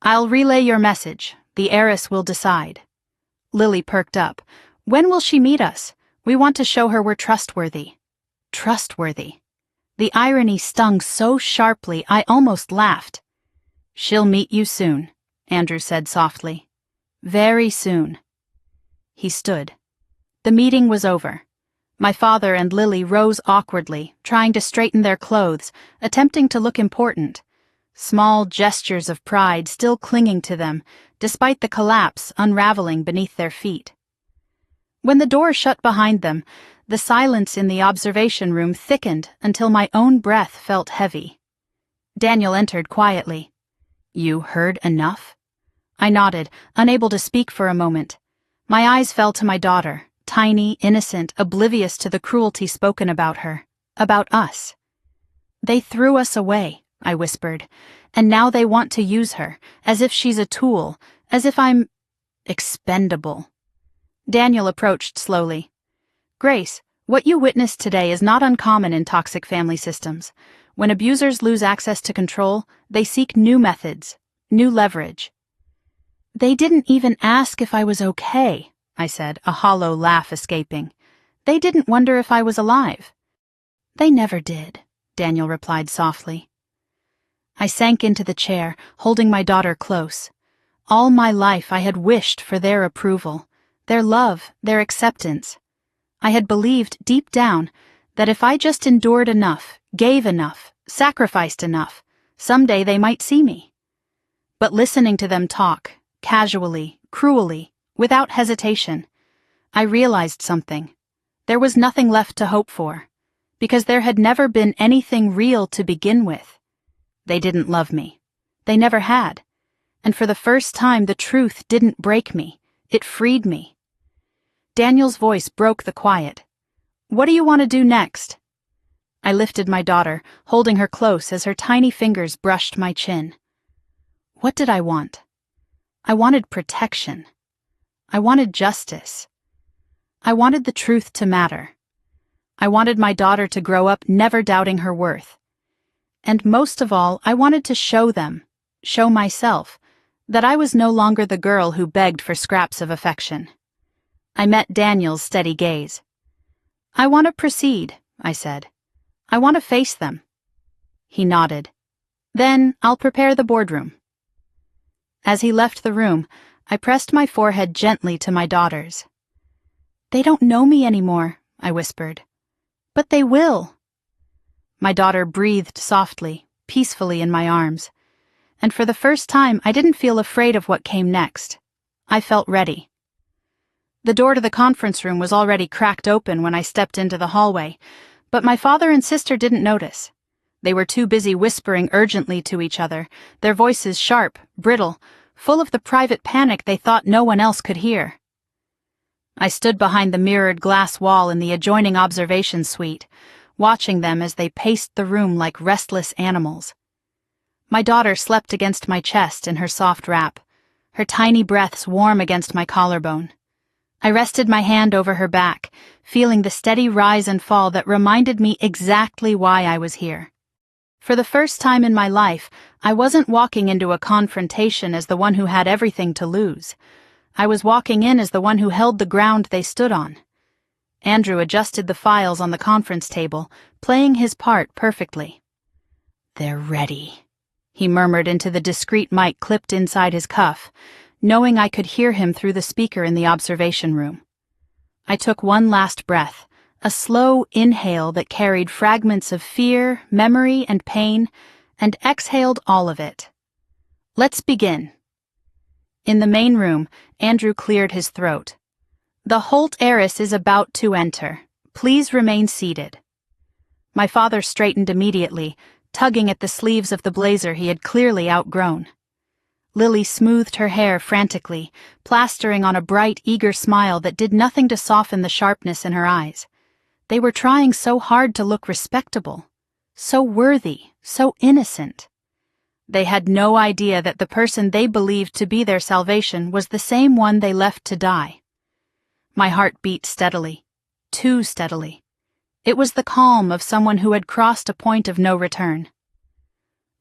"I'll relay your message. The heiress will decide." Lily perked up. "When will she meet us? We want to show her we're trustworthy." Trustworthy. The irony stung so sharply I almost laughed. "She'll meet you soon," Andrew said softly. "Very soon." He stood. The meeting was over. My father and Lily rose awkwardly, trying to straighten their clothes, attempting to look important. Small gestures of pride still clinging to them, despite the collapse unraveling beneath their feet. When the door shut behind them, the silence in the observation room thickened until my own breath felt heavy. Daniel entered quietly. "You heard enough?" I nodded, unable to speak for a moment. My eyes fell to my daughter, tiny, innocent, oblivious to the cruelty spoken about her, about us. "They threw us away," I whispered, "and now they want to use her, as if she's a tool, as if I'm expendable." Daniel approached slowly. "Grace, what you witnessed today is not uncommon in toxic family systems. When abusers lose access to control, they seek new methods, new leverage." "They didn't even ask if I was okay," I said, a hollow laugh escaping. "They didn't wonder if I was alive." "They never did," Daniel replied softly. I sank into the chair, holding my daughter close. All my life I had wished for their approval, their love, their acceptance. I had believed deep down that if I just endured enough, gave enough, sacrificed enough, someday they might see me. But listening to them talk, casually, cruelly, without hesitation, I realized something. There was nothing left to hope for, because there had never been anything real to begin with. They didn't love me. They never had. And for the first time, the truth didn't break me. It freed me. Daniel's voice broke the quiet. "What do you want to do next?" I lifted my daughter, holding her close as her tiny fingers brushed my chin. What did I want? I wanted protection. I wanted justice. I wanted the truth to matter. I wanted my daughter to grow up never doubting her worth. And most of all, I wanted to show them, show myself, that I was no longer the girl who begged for scraps of affection. I met Daniel's steady gaze. "I want to proceed," I said. "I want to face them." He nodded. "Then I'll prepare the boardroom." As he left the room, I pressed my forehead gently to my daughter's. "They don't know me anymore," I whispered. "But they will." My daughter breathed softly, peacefully in my arms. And for the first time, I didn't feel afraid of what came next. I felt ready. The door to the conference room was already cracked open when I stepped into the hallway, but my father and sister didn't notice. They were too busy whispering urgently to each other, their voices sharp, brittle, full of the private panic they thought no one else could hear. I stood behind the mirrored glass wall in the adjoining observation suite, watching them as they paced the room like restless animals. My daughter slept against my chest in her soft wrap, her tiny breaths warm against my collarbone. I rested my hand over her back, feeling the steady rise and fall that reminded me exactly why I was here. For the first time in my life, I wasn't walking into a confrontation as the one who had everything to lose. I was walking in as the one who held the ground they stood on. Andrew adjusted the files on the conference table, playing his part perfectly. "They're ready," he murmured into the discreet mic clipped inside his cuff, knowing I could hear him through the speaker in the observation room. I took one last breath, a slow inhale that carried fragments of fear, memory, and pain, and exhaled all of it. "Let's begin." In the main room, Andrew cleared his throat. "The Holt heiress is about to enter. Please remain seated." My father straightened immediately, tugging at the sleeves of the blazer he had clearly outgrown. Lily smoothed her hair frantically, plastering on a bright, eager smile that did nothing to soften the sharpness in her eyes. They were trying so hard to look respectable, so worthy, so innocent. They had no idea that the person they believed to be their salvation was the same one they left to die. My heart beat steadily, too steadily. It was the calm of someone who had crossed a point of no return.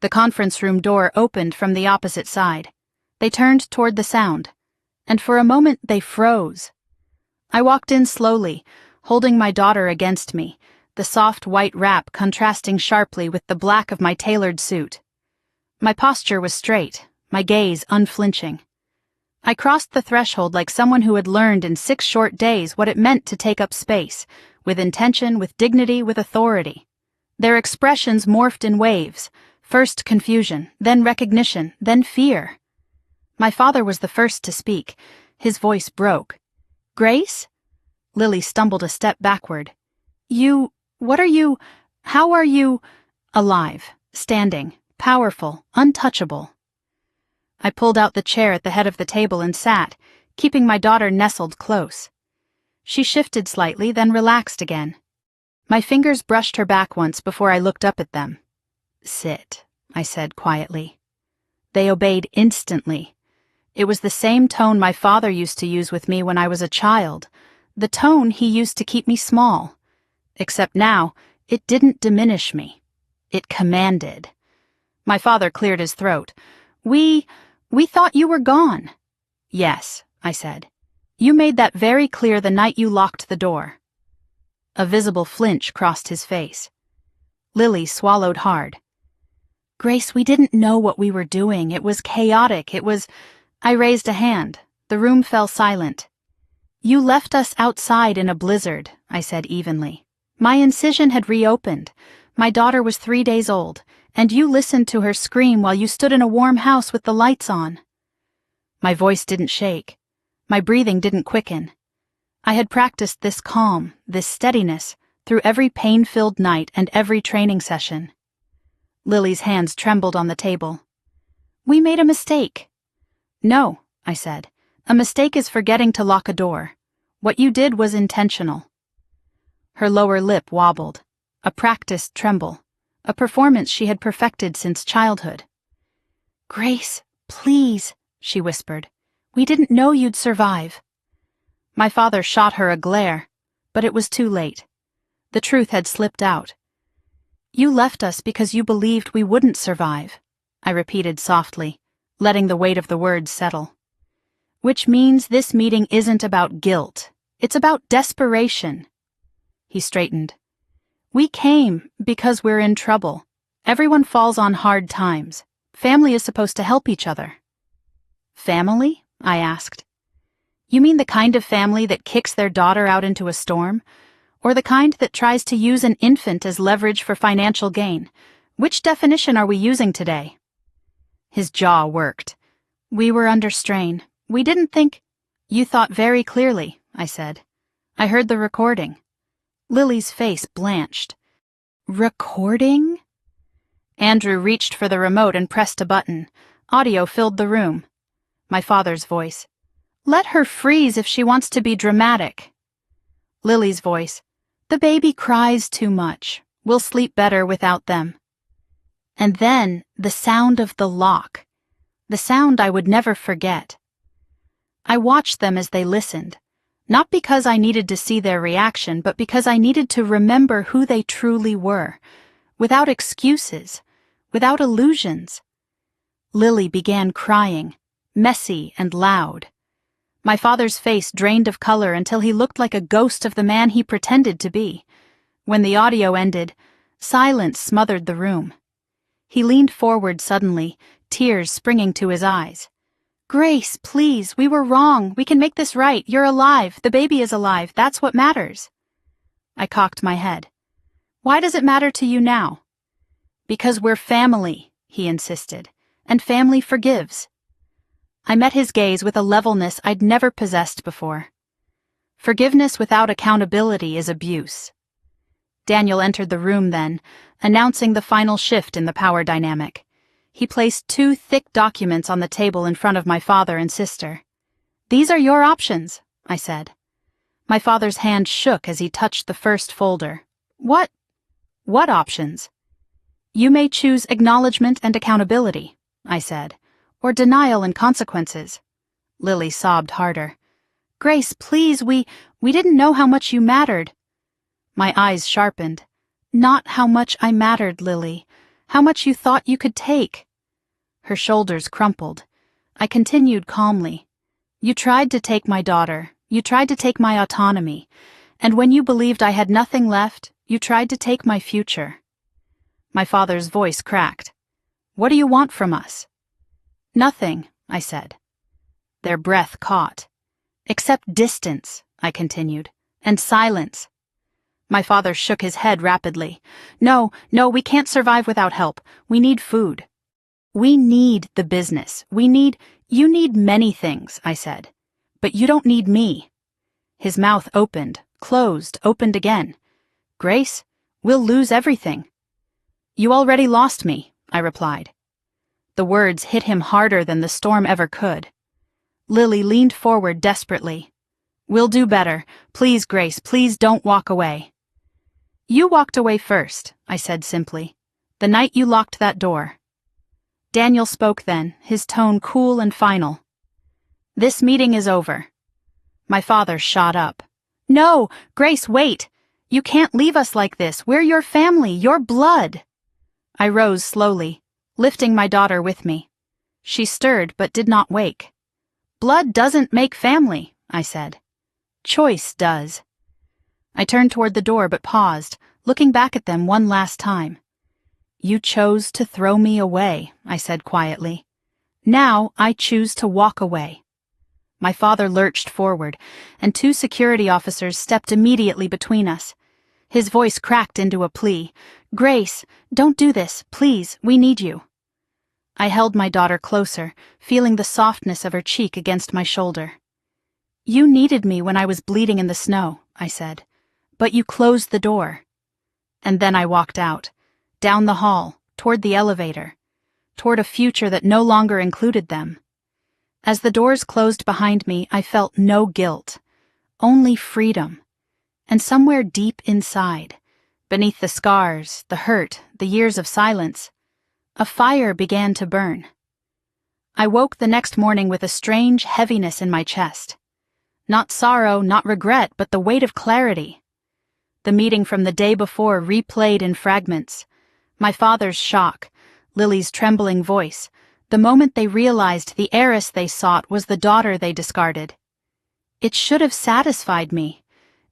The conference room door opened from the opposite side. They turned toward the sound, and for a moment they froze. I walked in slowly, holding my daughter against me, the soft white wrap contrasting sharply with the black of my tailored suit. My posture was straight, my gaze unflinching. I crossed the threshold like someone who had learned in 6 short days what it meant to take up space, with intention, with dignity, with authority. Their expressions morphed in waves, first confusion, then recognition, then fear. My father was the first to speak. His voice broke. "Grace?" Lily stumbled a step backward. How are you?" "Alive, standing, powerful, untouchable." I pulled out the chair at the head of the table and sat, keeping my daughter nestled close. She shifted slightly, then relaxed again. My fingers brushed her back once before I looked up at them. "Sit," I said quietly. They obeyed instantly. It was the same tone my father used to use with me when I was a child, the tone he used to keep me small. Except now, it didn't diminish me. It commanded. My father cleared his throat. We thought you were gone." "Yes," I said. "You made that very clear the night you locked the door." A visible flinch crossed his face. Lily swallowed hard. "Grace, we didn't know what we were doing. It was chaotic. I raised a hand. The room fell silent. "You left us outside in a blizzard," I said evenly. "My incision had reopened. My daughter was 3 days old, and you listened to her scream while you stood in a warm house with the lights on." My voice didn't shake. My breathing didn't quicken. I had practiced this calm, this steadiness, through every pain-filled night and every training session. Lily's hands trembled on the table. "We made a mistake." "No," I said. "A mistake is forgetting to lock a door. What you did was intentional." Her lower lip wobbled, a practiced tremble, a performance she had perfected since childhood. "Grace, please," she whispered. "We didn't know you'd survive." My father shot her a glare, but it was too late. The truth had slipped out. "You left us because you believed we wouldn't survive," I repeated softly, letting the weight of the words settle. "Which means this meeting isn't about guilt. It's about desperation." He straightened. "We came because we're in trouble. Everyone falls on hard times. Family is supposed to help each other." "Family?" I asked. "You mean the kind of family that kicks their daughter out into a storm? Or the kind that tries to use an infant as leverage for financial gain? Which definition are we using today?" His jaw worked. "We were under strain. We didn't think—" "You thought very clearly," I said. "I heard the recording." Lily's face blanched. "Recording?" Andrew reached for the remote and pressed a button. Audio filled the room. My father's voice. Let her freeze if she wants to be dramatic. Lily's voice. The baby cries too much. We'll sleep better without them. And then the sound of the lock. The sound I would never forget. I watched them as they listened, not because I needed to see their reaction, but because I needed to remember who they truly were, without excuses, without illusions. Lily began crying, messy and loud. My father's face drained of color until he looked like a ghost of the man he pretended to be. When the audio ended, silence smothered the room. He leaned forward suddenly, tears springing to his eyes. Grace, please, we were wrong. We can make this right. You're alive. The baby is alive. That's what matters. I cocked my head. Why does it matter to you now? Because we're family, he insisted, and family forgives. I met his gaze with a levelness I'd never possessed before. Forgiveness without accountability is abuse. Daniel entered the room then, announcing the final shift in the power dynamic. He placed 2 thick documents on the table in front of my father and sister. These are your options, I said. My father's hand shook as he touched the first folder. What options? You may choose acknowledgement and accountability, I said, or denial and consequences. Lily sobbed harder. Grace, please, we didn't know how much you mattered. My eyes sharpened. Not how much I mattered, Lily. How much you thought you could take. Her shoulders crumpled. I continued calmly. You tried to take my daughter. You tried to take my autonomy. And when you believed I had nothing left, you tried to take my future. My father's voice cracked. What do you want from us? Nothing, I said. Their breath caught. Except distance, I continued, and silence. My father shook his head rapidly. No, we can't survive without help. We need food. We need the business. You need many things, I said. But you don't need me. His mouth opened, closed, opened again. Grace, we'll lose everything. You already lost me, I replied. The words hit him harder than the storm ever could. Lily leaned forward desperately. We'll do better. Please, Grace, please don't walk away. You walked away first, I said simply. The night you locked that door. Daniel spoke then, his tone cool and final. This meeting is over. My father shot up. No, Grace, wait. You can't leave us like this. We're your family, your blood. I rose slowly, lifting my daughter with me. She stirred but did not wake. Blood doesn't make family, I said. Choice does. I turned toward the door but paused, looking back at them one last time. You chose to throw me away, I said quietly. Now I choose to walk away. My father lurched forward, and 2 security officers stepped immediately between us. His voice cracked into a plea. Grace, don't do this, please, we need you. I held my daughter closer, feeling the softness of her cheek against my shoulder. You needed me when I was bleeding in the snow, I said. But you closed the door. And then I walked out, down the hall, toward the elevator, toward a future that no longer included them. As the doors closed behind me, I felt no guilt, only freedom. And somewhere deep inside, beneath the scars, the hurt, the years of silence, a fire began to burn. I woke the next morning with a strange heaviness in my chest. Not sorrow, not regret, but the weight of clarity. The meeting from the day before replayed in fragments. My father's shock, Lily's trembling voice, the moment they realized the heiress they sought was the daughter they discarded. It should have satisfied me.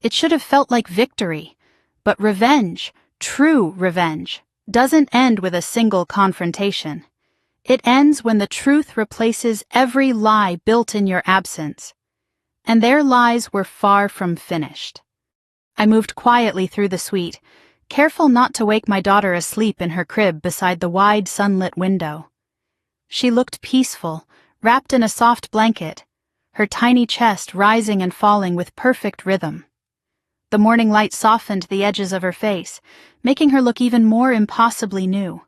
It should have felt like victory. But revenge, true revenge, doesn't end with a single confrontation. It ends when the truth replaces every lie built in your absence. And their lies were far from finished. I moved quietly through the suite, careful not to wake my daughter asleep in her crib beside the wide sunlit window. She looked peaceful, wrapped in a soft blanket, her tiny chest rising and falling with perfect rhythm. The morning light softened the edges of her face, making her look even more impossibly new.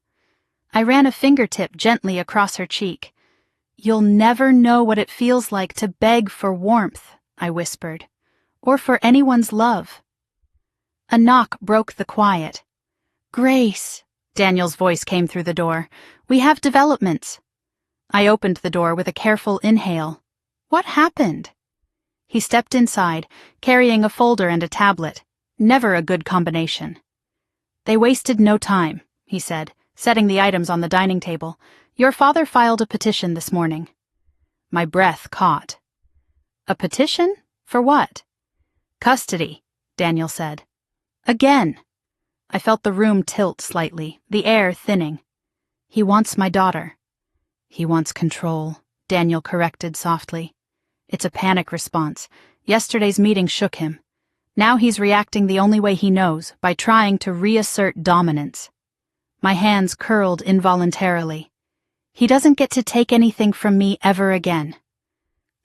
I ran a fingertip gently across her cheek. "You'll never know what it feels like to beg for warmth," I whispered, "or for anyone's love." A knock broke the quiet. "Grace," Daniel's voice came through the door. "We have developments." I opened the door with a careful inhale. "What happened?" He stepped inside, carrying a folder and a tablet. Never a good combination. "They wasted no time," he said, setting the items on the dining table. "Your father filed a petition this morning." My breath caught. "A petition? For what?" "Custody," Daniel said. "Again." I felt the room tilt slightly, the air thinning. "He wants my daughter." "He wants control," Daniel corrected softly. "It's a panic response. Yesterday's meeting shook him. Now he's reacting the only way he knows, by trying to reassert dominance." My hands curled involuntarily. "He doesn't get to take anything from me ever again."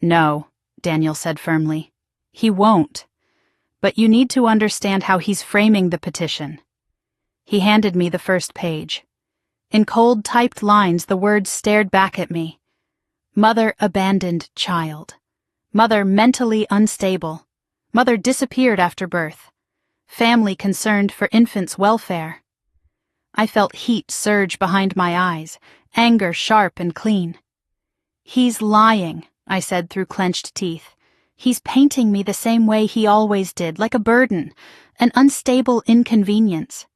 "No," Daniel said firmly. "He won't. But you need to understand how he's framing the petition." He handed me the first page. In cold typed lines, the words stared back at me. "Mother abandoned child. Mother mentally unstable. Mother disappeared after birth. Family concerned for infant's welfare." I felt heat surge behind my eyes, anger sharp and clean. "He's lying," I said through clenched teeth. "He's painting me the same way he always did, like a burden, an unstable inconvenience."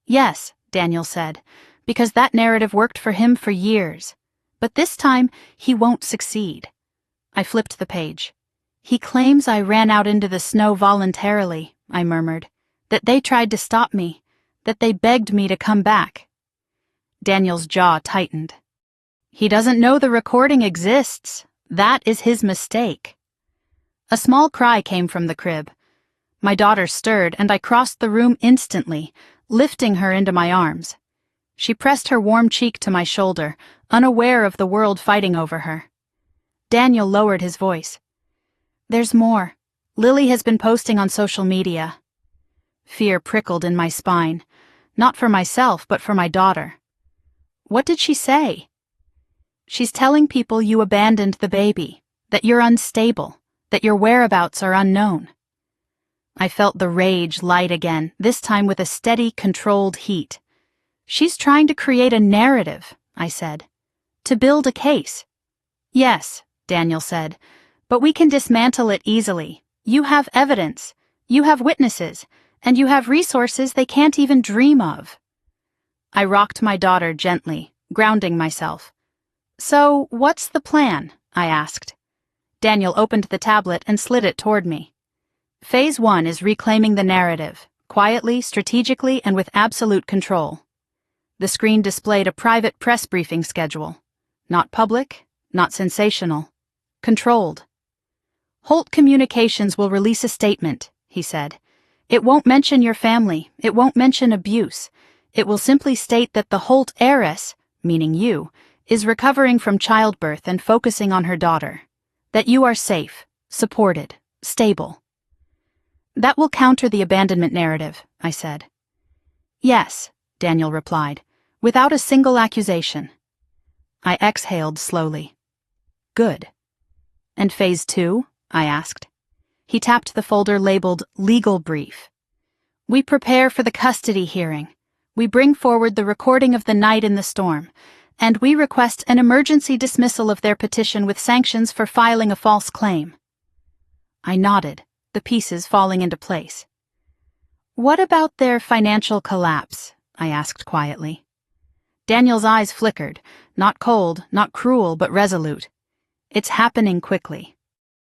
"Yes," Daniel said, "because that narrative worked for him for years. But this time, he won't succeed." I flipped the page. "He claims I ran out into the snow voluntarily," I murmured, "that they tried to stop me, that they begged me to come back." Daniel's jaw tightened. "He doesn't know the recording exists. That is his mistake." A small cry came from the crib. My daughter stirred, and I crossed the room instantly, lifting her into my arms. She pressed her warm cheek to my shoulder, unaware of the world fighting over her. Daniel lowered his voice. "There's more. Lily has been posting on social media." Fear prickled in my spine, not for myself, but for my daughter. "What did she say?" "She's telling people you abandoned the baby, that you're unstable, that your whereabouts are unknown." I felt the rage light again, this time with a steady, controlled heat. "She's trying to create a narrative," I said. "To build a case." "Yes," Daniel said, "but we can dismantle it easily. You have evidence, you have witnesses, and you have resources they can't even dream of." I rocked my daughter gently, grounding myself. "So, what's the plan?" I asked. Daniel opened the tablet and slid it toward me. "Phase 1 is reclaiming the narrative, quietly, strategically, and with absolute control." The screen displayed a private press briefing schedule. Not public, not sensational. Controlled. "Holt Communications will release a statement," he said. "It won't mention your family, it won't mention abuse. It will simply state that the Holt heiress, meaning you, is recovering from childbirth and focusing on her daughter. That you are safe, supported, stable." "That will counter the abandonment narrative," I said. "Yes," Daniel replied, "without a single accusation." I exhaled slowly. "Good." "And phase 2?" I asked. He tapped the folder labeled Legal Brief. "We prepare for the custody hearing. We bring forward the recording of the night in the storm, and we request an emergency dismissal of their petition with sanctions for filing a false claim." I nodded, the pieces falling into place. "What about their financial collapse?" I asked quietly. Daniel's eyes flickered, not cold, not cruel, but resolute. "It's happening quickly.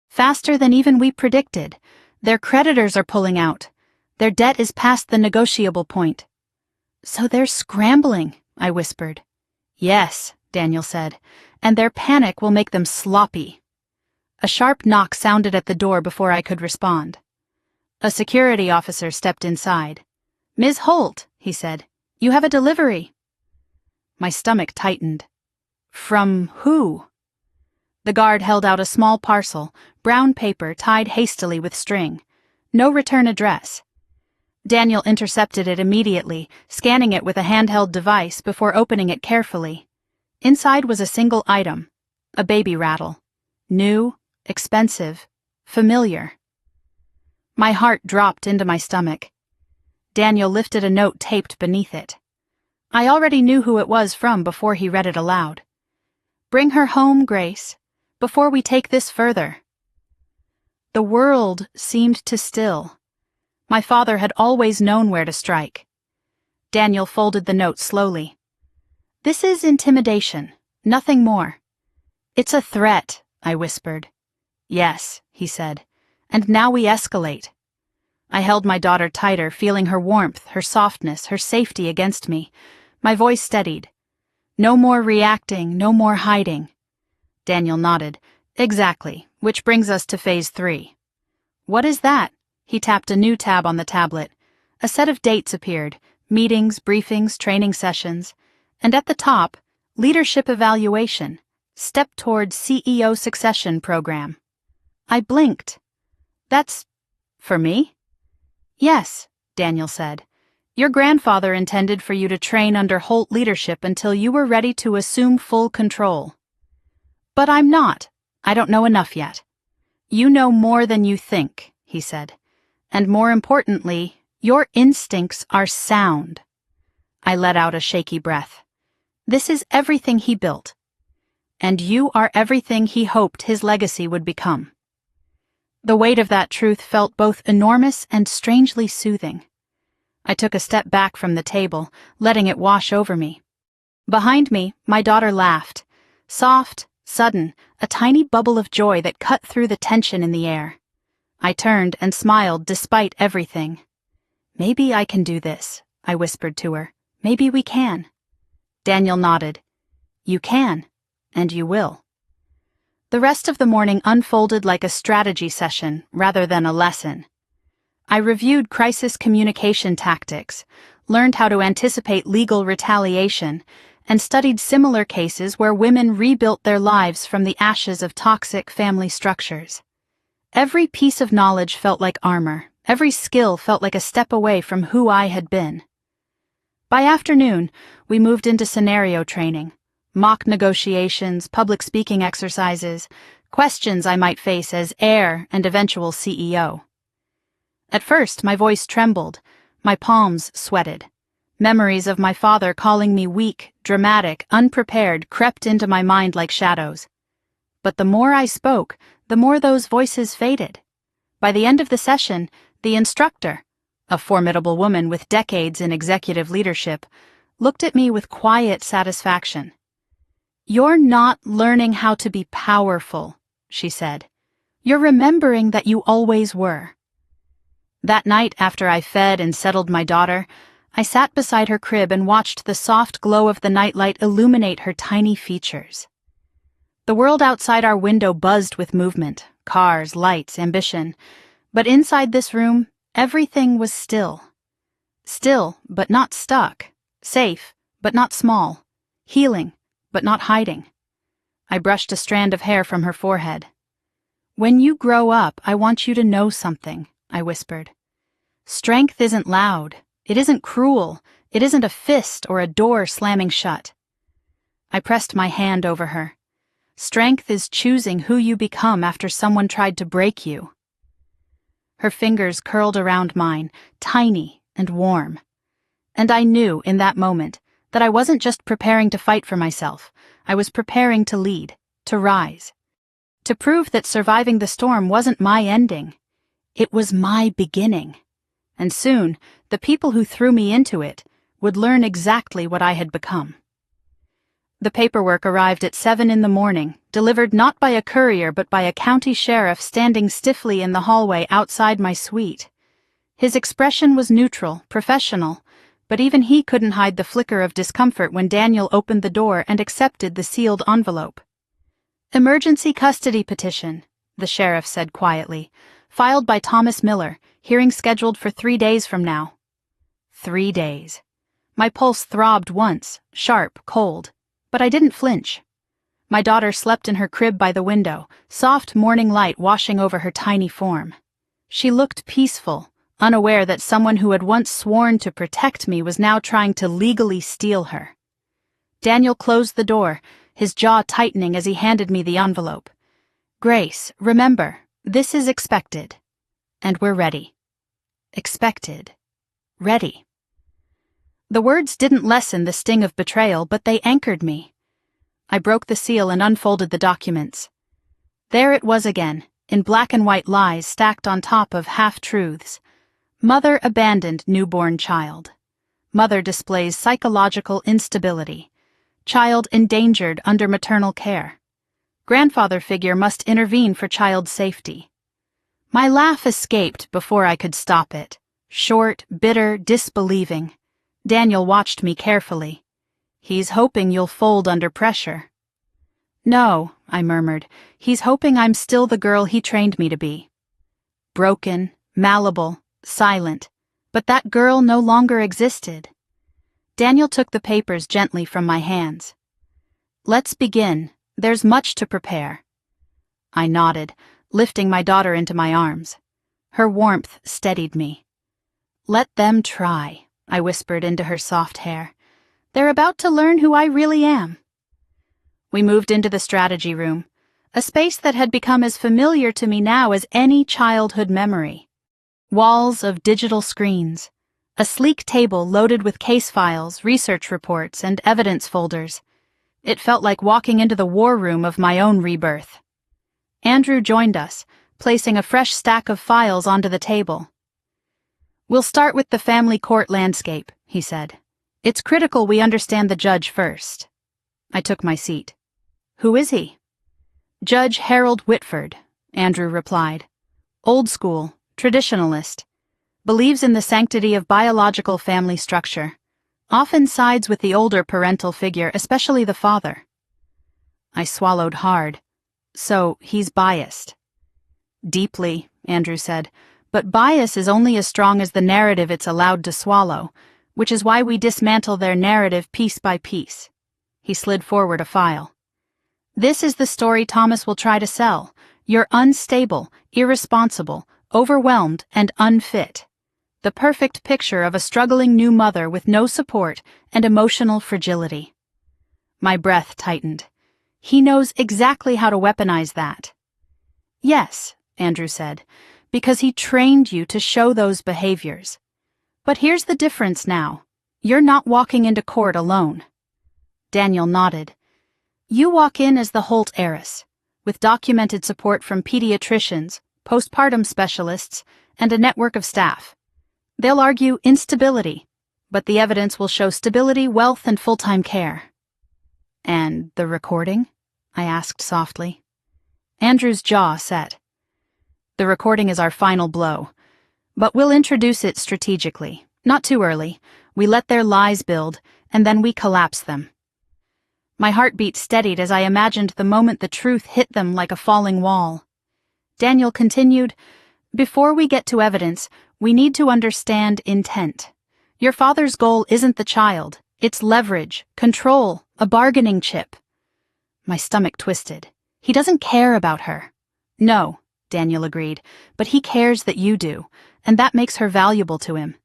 Faster than even we predicted. Their creditors are pulling out. Their debt is past the negotiable point." "So they're scrambling," I whispered. "Yes," Daniel said, "and their panic will make them sloppy." A sharp knock sounded at the door before I could respond. A security officer stepped inside. "Ms. Holt," he said, "you have a delivery." My stomach tightened. "From who?" The guard held out a small parcel, brown paper tied hastily with string. No return address. Daniel intercepted it immediately, scanning it with a handheld device before opening it carefully. Inside was a single item, a baby rattle. New, expensive, familiar. My heart dropped into my stomach. Daniel lifted a note taped beneath it. I already knew who it was from before he read it aloud. "Bring her home, Grace, before we take this further." The world seemed to still. My father had always known where to strike. Daniel folded the note slowly. "This is intimidation, nothing more." "It's a threat," I whispered. "Yes," he said, "and now we escalate." I held my daughter tighter, feeling her warmth, her softness, her safety against me. My voice steadied. "No more reacting, no more hiding." Daniel nodded. "Exactly, which brings us to phase 3. "What is that?" He tapped a new tab on the tablet. A set of dates appeared, meetings, briefings, training sessions, and at the top, leadership evaluation, step toward CEO succession program. I blinked. "That's for me?" "Yes," Daniel said. "Your grandfather intended for you to train under Holt leadership until you were ready to assume full control." "But I'm not. I don't know enough yet." "You know more than you think," he said. "And more importantly, your instincts are sound." I let out a shaky breath. "This is everything he built. And you are everything he hoped his legacy would become." The weight of that truth felt both enormous and strangely soothing. I took a step back from the table, letting it wash over me. Behind me, my daughter laughed. Soft, sudden, a tiny bubble of joy that cut through the tension in the air. I turned and smiled despite everything. "Maybe I can do this," I whispered to her. "Maybe we can." Daniel nodded. "You can, and you will." The rest of the morning unfolded like a strategy session rather than a lesson. I reviewed crisis communication tactics, learned how to anticipate legal retaliation, and studied similar cases where women rebuilt their lives from the ashes of toxic family structures. Every piece of knowledge felt like armor. Every skill felt like a step away from who I had been. By afternoon, we moved into scenario training, mock negotiations, public speaking exercises, questions I might face as heir and eventual CEO. At first, my voice trembled, my palms sweated. Memories of my father calling me weak, dramatic, unprepared crept into my mind like shadows. But the more I spoke, the more those voices faded. By the end of the session, the instructor, a formidable woman with decades in executive leadership, looked at me with quiet satisfaction. "You're not learning how to be powerful," she said. "You're remembering that you always were." That night, after I fed and settled my daughter, I sat beside her crib and watched the soft glow of the nightlight illuminate her tiny features. The world outside our window buzzed with movement, cars, lights, ambition. But inside this room, everything was still. Still, but not stuck. Safe, but not small. Healing, but not hiding. I brushed a strand of hair from her forehead. "When you grow up, I want you to know something," I whispered. "Strength isn't loud. It isn't cruel. It isn't a fist or a door slamming shut." I pressed my hand over her. "Strength is choosing who you become after someone tried to break you." Her fingers curled around mine, tiny and warm. And I knew in that moment that I wasn't just preparing to fight for myself. I was preparing to lead, to rise, to prove that surviving the storm wasn't my ending. It was my beginning. And soon, the people who threw me into it would learn exactly what I had become. The paperwork arrived at 7 a.m, delivered not by a courier but by a county sheriff standing stiffly in the hallway outside my suite. His expression was neutral, professional, but even he couldn't hide the flicker of discomfort when Daniel opened the door and accepted the sealed envelope. "Emergency custody petition," the sheriff said quietly, "filed by Thomas Miller, hearing scheduled for 3 days from now." 3 days. My pulse throbbed once, sharp, cold. But I didn't flinch. My daughter slept in her crib by the window, soft morning light washing over her tiny form. She looked peaceful, unaware that someone who had once sworn to protect me was now trying to legally steal her. Daniel closed the door, his jaw tightening as he handed me the envelope. "Grace, remember, this is expected. And we're ready." Expected. Ready. The words didn't lessen the sting of betrayal, but they anchored me. I broke the seal and unfolded the documents. There it was again, in black and white lies stacked on top of half-truths. Mother abandoned newborn child. Mother displays psychological instability. Child endangered under maternal care. Grandfather figure must intervene for child's safety. My laugh escaped before I could stop it. Short, bitter, disbelieving. Daniel watched me carefully. "He's hoping you'll fold under pressure." "No," I murmured. "He's hoping I'm still the girl he trained me to be." Broken, malleable, silent. But that girl no longer existed. Daniel took the papers gently from my hands. "Let's begin. There's much to prepare." I nodded, lifting my daughter into my arms. Her warmth steadied me. "Let them try," I whispered into her soft hair. "They're about to learn who I really am." We moved into the strategy room, a space that had become as familiar to me now as any childhood memory. Walls of digital screens, a sleek table loaded with case files, research reports, and evidence folders. It felt like walking into the war room of my own rebirth. Andrew joined us, placing a fresh stack of files onto the table. "We'll start with the family court landscape," he said. "It's critical we understand the judge first." I took my seat. "Who is he?" "Judge Harold Whitford," Andrew replied. "Old school, traditionalist. Believes in the sanctity of biological family structure. Often sides with the older parental figure, especially the father." I swallowed hard. "So, he's biased." "Deeply," Andrew said. "But bias is only as strong as the narrative it's allowed to swallow, which is why we dismantle their narrative piece by piece." He slid forward a file. "This is the story Thomas will try to sell. You're unstable, irresponsible, overwhelmed, and unfit. The perfect picture of a struggling new mother with no support and emotional fragility." My breath tightened. He knows exactly how to weaponize that. "Yes," Andrew said, "because he trained you to show those behaviors. But here's the difference now. You're not walking into court alone." Daniel nodded. "You walk in as the Holt heiress, with documented support from pediatricians, postpartum specialists, and a network of staff. They'll argue instability, but the evidence will show stability, wealth, and full-time care." "And the recording?" I asked softly. Andrew's jaw set. "The recording is our final blow. But we'll introduce it strategically, not too early. We let their lies build, and then we collapse them." My heartbeat steadied as I imagined the moment the truth hit them like a falling wall. Daniel continued, "Before we get to evidence, we need to understand intent. Your father's goal isn't the child. It's leverage, control, a bargaining chip." My stomach twisted. "He doesn't care about her." "No," Daniel agreed, "but he cares that you do, and that makes her valuable to him."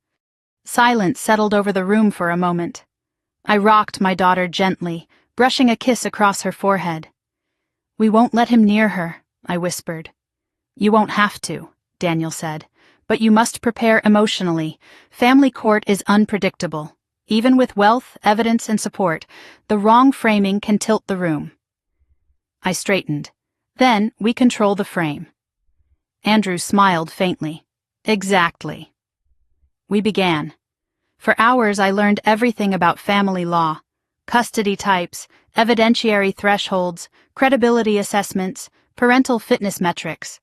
Silence settled over the room for a moment. I rocked my daughter gently, brushing a kiss across her forehead. "We won't let him near her," I whispered. "You won't have to," Daniel said, "but you must prepare emotionally. Family court is unpredictable. Even with wealth, evidence, and support, the wrong framing can tilt the room." I straightened. "Then we control the frame." Andrew smiled faintly. "Exactly." We began. For hours I learned everything about family law, custody types, evidentiary thresholds, credibility assessments, parental fitness metrics.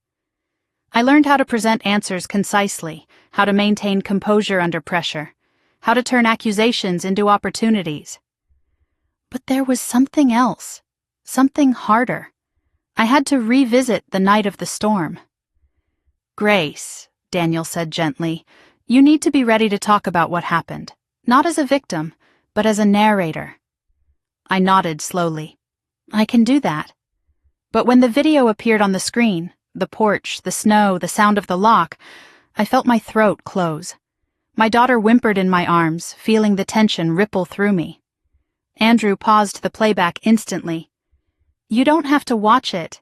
I learned how to present answers concisely, how to maintain composure under pressure, how to turn accusations into opportunities. But there was something else, something harder. I had to revisit the night of the storm. "Grace," Daniel said gently, "you need to be ready to talk about what happened, not as a victim, but as a narrator." I nodded slowly. "I can do that." But when the video appeared on the screen, the porch, the snow, the sound of the lock, I felt my throat close. My daughter whimpered in my arms, feeling the tension ripple through me. Andrew paused the playback instantly. "You don't have to watch it."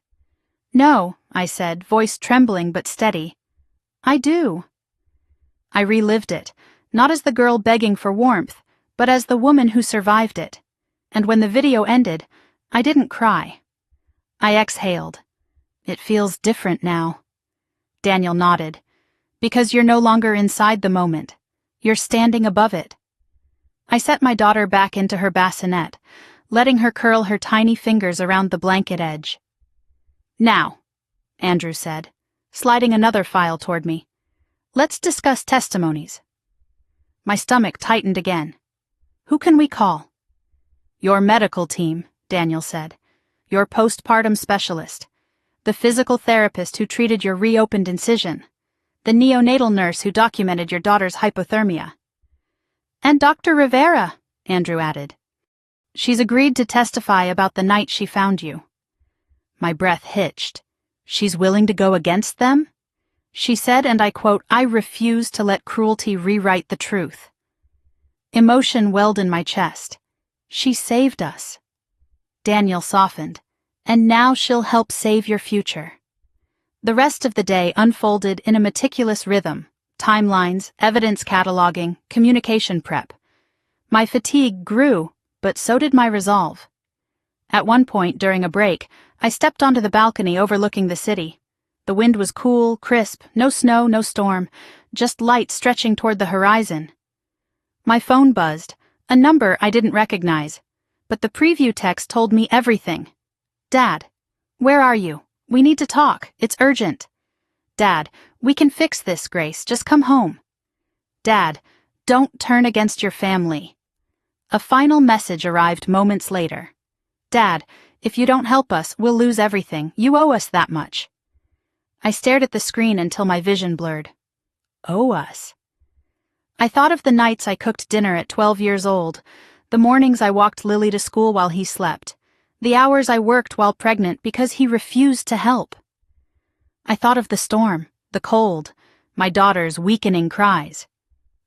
"No," I said, voice trembling but steady. "I do." I relived it, not as the girl begging for warmth, but as the woman who survived it. And when the video ended, I didn't cry. I exhaled. "It feels different now." Daniel nodded. "Because you're no longer inside the moment. You're standing above it." I set my daughter back into her bassinet, letting her curl her tiny fingers around the blanket edge. "Now," Andrew said, sliding another file toward me, "let's discuss testimonies." My stomach tightened again. "Who can we call?" "Your medical team," Daniel said. "Your postpartum specialist. The physical therapist who treated your reopened incision. The neonatal nurse who documented your daughter's hypothermia." "And Dr. Rivera," Andrew added. "She's agreed to testify about the night she found you." My breath hitched. "She's willing to go against them?" She said, and I quote, "I refuse to let cruelty rewrite the truth." Emotion welled in my chest. "She saved us." Daniel softened. "And now she'll help save your future." The rest of the day unfolded in a meticulous rhythm: timelines, evidence cataloging, communication prep. My fatigue grew, but so did my resolve. At one point, during a break, I stepped onto the balcony overlooking the city. The wind was cool, crisp, no snow, no storm, just light stretching toward the horizon. My phone buzzed, a number I didn't recognize, but the preview text told me everything. "Dad, where are you? We need to talk. It's urgent." "Dad, we can fix this, Grace. Just come home." "Dad, don't turn against your family." A final message arrived moments later. "Dad, if you don't help us, we'll lose everything. You owe us that much." I stared at the screen until my vision blurred. Owe us? I thought of the nights I cooked dinner at 12 years old, the mornings I walked Lily to school while he slept, the hours I worked while pregnant because he refused to help. I thought of the storm, the cold, my daughter's weakening cries.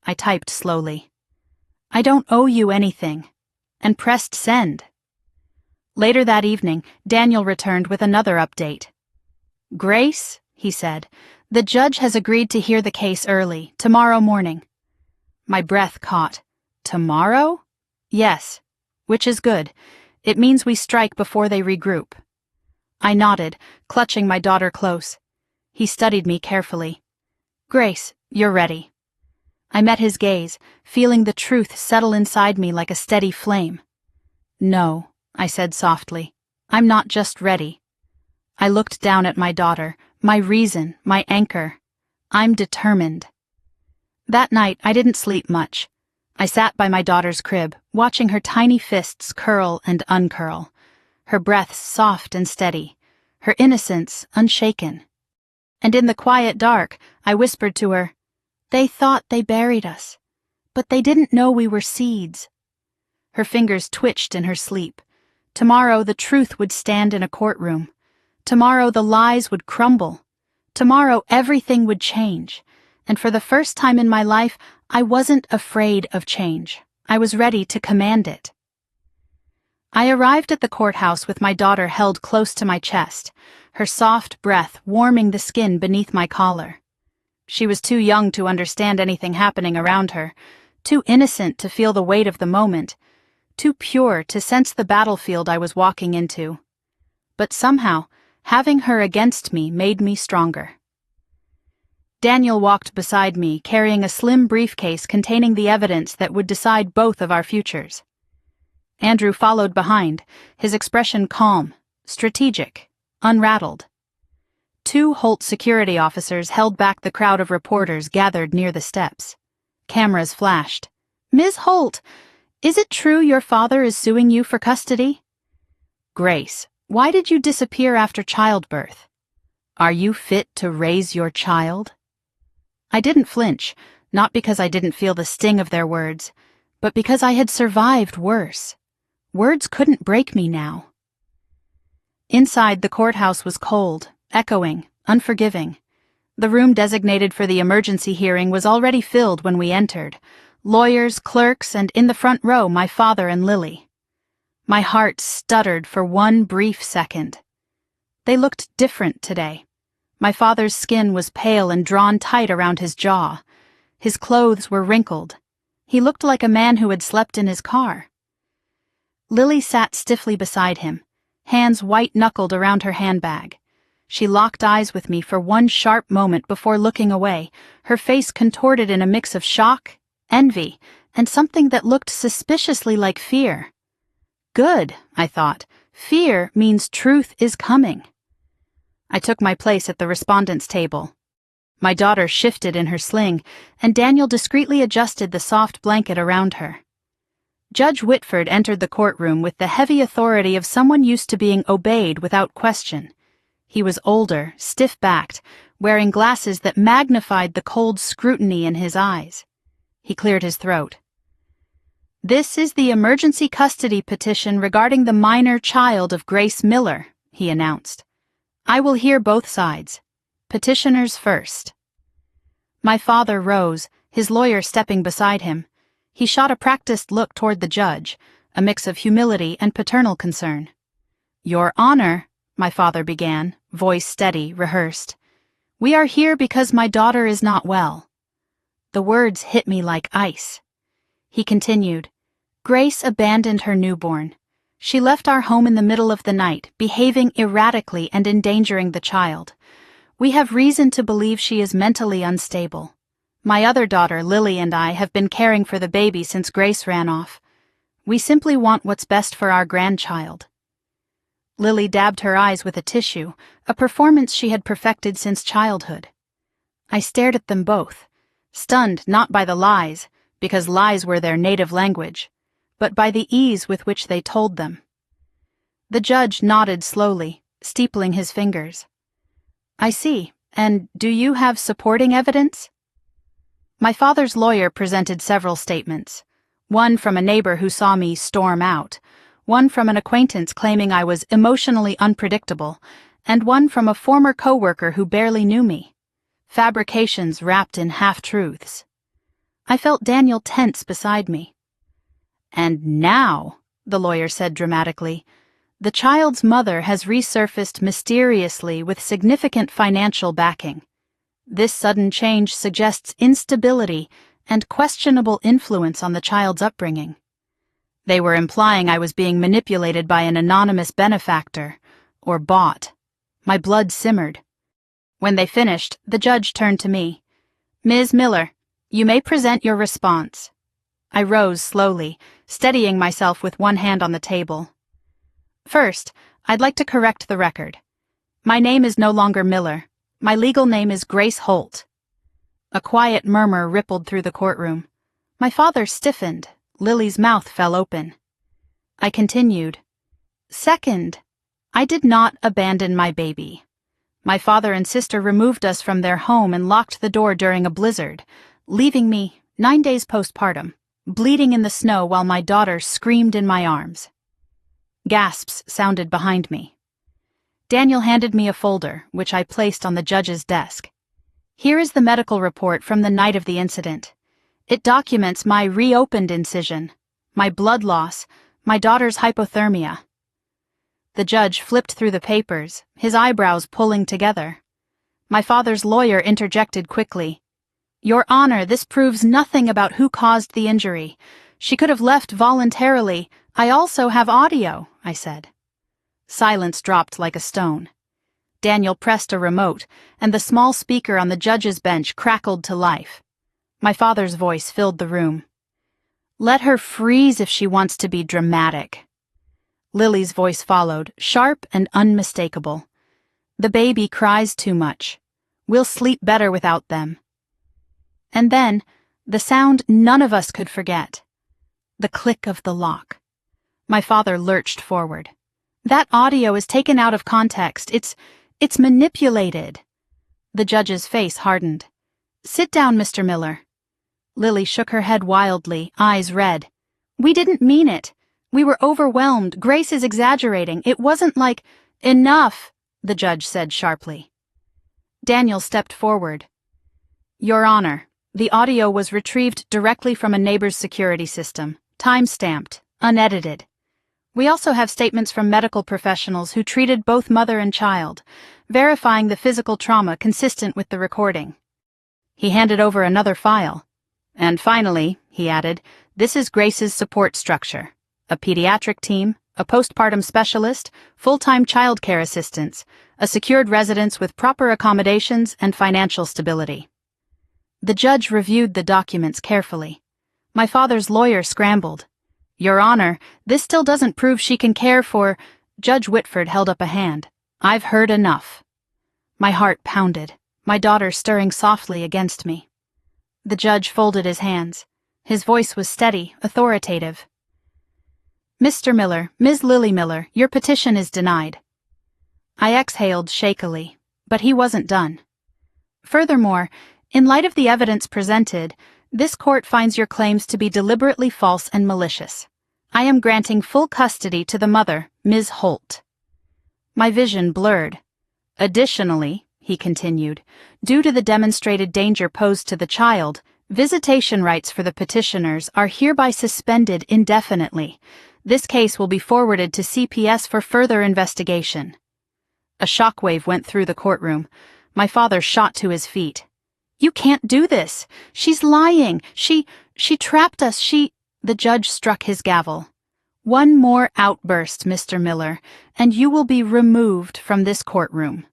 I typed slowly. "I don't owe you anything," and pressed send. Later that evening, Daniel returned with another update. "Grace," he said, "the judge has agreed to hear the case early, tomorrow morning." My breath caught. "Tomorrow?" "Yes, which is good. It means we strike before they regroup." I nodded, clutching my daughter close. He studied me carefully. "Grace, you're ready." I met his gaze, feeling the truth settle inside me like a steady flame. "No," I said softly. "I'm not just ready." I looked down at my daughter, my reason, my anchor. "I'm determined." That night, I didn't sleep much. I sat by my daughter's crib, watching her tiny fists curl and uncurl, her breaths soft and steady, her innocence unshaken. And in the quiet dark, I whispered to her, "They thought they buried us, but they didn't know we were seeds." Her fingers twitched in her sleep. Tomorrow the truth would stand in a courtroom. Tomorrow the lies would crumble. Tomorrow everything would change. And for the first time in my life, I wasn't afraid of change. I was ready to command it. I arrived at the courthouse with my daughter held close to my chest, her soft breath warming the skin beneath my collar. She was too young to understand anything happening around her, too innocent to feel the weight of the moment, too pure to sense the battlefield I was walking into. But somehow, having her against me made me stronger. Daniel walked beside me, carrying a slim briefcase containing the evidence that would decide both of our futures. Andrew followed behind, his expression calm, strategic, unrattled. 2 Holt security officers held back the crowd of reporters gathered near the steps. Cameras flashed. "Ms. Holt, is it true your father is suing you for custody?" "Grace, why did you disappear after childbirth? Are you fit to raise your child?" I didn't flinch, not because I didn't feel the sting of their words, but because I had survived worse. Words couldn't break me now. Inside, the courthouse was cold, echoing, unforgiving. The room designated for the emergency hearing was already filled when we entered. Lawyers, clerks, and in the front row, my father and Lily. My heart stuttered for one brief second. They looked different today. My father's skin was pale and drawn tight around his jaw. His clothes were wrinkled. He looked like a man who had slept in his car. Lily sat stiffly beside him, hands white-knuckled around her handbag. She locked eyes with me for one sharp moment before looking away, her face contorted in a mix of shock, envy, and something that looked suspiciously like fear. Good, I thought. Fear means truth is coming. I took my place at the respondents' table. My daughter shifted in her sling, and Daniel discreetly adjusted the soft blanket around her. Judge Whitford entered the courtroom with the heavy authority of someone used to being obeyed without question. He was older, stiff-backed, wearing glasses that magnified the cold scrutiny in his eyes. He cleared his throat. "This is the emergency custody petition regarding the minor child of Grace Miller," he announced. "I will hear both sides. Petitioners first." My father rose, his lawyer stepping beside him. He shot a practiced look toward the judge, a mix of humility and paternal concern. "Your Honor," my father began, voice steady, rehearsed. "We are here because my daughter is not well." The words hit me like ice. He continued, "Grace abandoned her newborn. She left our home in the middle of the night, behaving erratically and endangering the child. We have reason to believe she is mentally unstable. My other daughter, Lily, and I have been caring for the baby since Grace ran off. We simply want what's best for our grandchild." Lily dabbed her eyes with a tissue, a performance she had perfected since childhood. I stared at them both, stunned not by the lies, because lies were their native language, but by the ease with which they told them. The judge nodded slowly, steepling his fingers. "I see. And do you have supporting evidence?" My father's lawyer presented several statements, one from a neighbor who saw me storm out, one from an acquaintance claiming I was emotionally unpredictable, and one from a former coworker who barely knew me. Fabrications wrapped in half-truths. I felt Daniel tense beside me. "And now," the lawyer said dramatically, "the child's mother has resurfaced mysteriously with significant financial backing. This sudden change suggests instability and questionable influence on the child's upbringing." They were implying I was being manipulated by an anonymous benefactor, or bought. My blood simmered. When they finished, the judge turned to me. "Ms. Miller, you may present your response." I rose slowly, steadying myself with one hand on the table. "First, I'd like to correct the record. My name is no longer Miller. My legal name is Grace Holt." A quiet murmur rippled through the courtroom. My father stiffened. Lily's mouth fell open. I continued. "Second, I did not abandon my baby. My father and sister removed us from their home and locked the door during a blizzard, leaving me, 9 days postpartum, bleeding in the snow while my daughter screamed in my arms." Gasps sounded behind me. Daniel handed me a folder, which I placed on the judge's desk. "Here is the medical report from the night of the incident. It documents my reopened incision, my blood loss, my daughter's hypothermia." The judge flipped through the papers, his eyebrows pulling together. My father's lawyer interjected quickly. "Your Honor, this proves nothing about who caused the injury. She could have left voluntarily. I also have audio," I said. Silence dropped like a stone. Daniel pressed a remote, and the small speaker on the judge's bench crackled to life. My father's voice filled the room. "Let her freeze if she wants to be dramatic." Lily's voice followed, sharp and unmistakable. "The baby cries too much. We'll sleep better without them." And then, the sound none of us could forget. The click of the lock. My father lurched forward. "That audio is taken out of context. It's manipulated." The judge's face hardened. "Sit down, Mr. Miller." Lily shook her head wildly, eyes red. "We didn't mean it. We were overwhelmed. Grace is exaggerating. It wasn't like—" "Enough," the judge said sharply. Daniel stepped forward. Your Honor, the audio was retrieved directly from a neighbor's security system, time-stamped, unedited. We also have statements from medical professionals who treated both mother and child, verifying the physical trauma consistent with the recording. He handed over another file. And finally, he added, this is Grace's support structure. A pediatric team, a postpartum specialist, full-time childcare assistants, a secured residence with proper accommodations and financial stability. The judge reviewed the documents carefully. My father's lawyer scrambled. Your Honor, this still doesn't prove she can care for... Judge Whitford held up a hand. I've heard enough. My heart pounded, my daughter stirring softly against me. The judge folded his hands. His voice was steady, authoritative. Mr. Miller, Ms. Lily Miller, your petition is denied. I exhaled shakily, but he wasn't done. Furthermore, in light of the evidence presented, this court finds your claims to be deliberately false and malicious. I am granting full custody to the mother, Ms. Holt. My vision blurred. Additionally, he continued, due to the demonstrated danger posed to the child, visitation rights for the petitioners are hereby suspended indefinitely. This case will be forwarded to CPS for further investigation. A shockwave went through the courtroom. My father shot to his feet. You can't do this. She's lying. She trapped us. The judge struck his gavel. One more outburst, Mr. Miller, and you will be removed from this courtroom.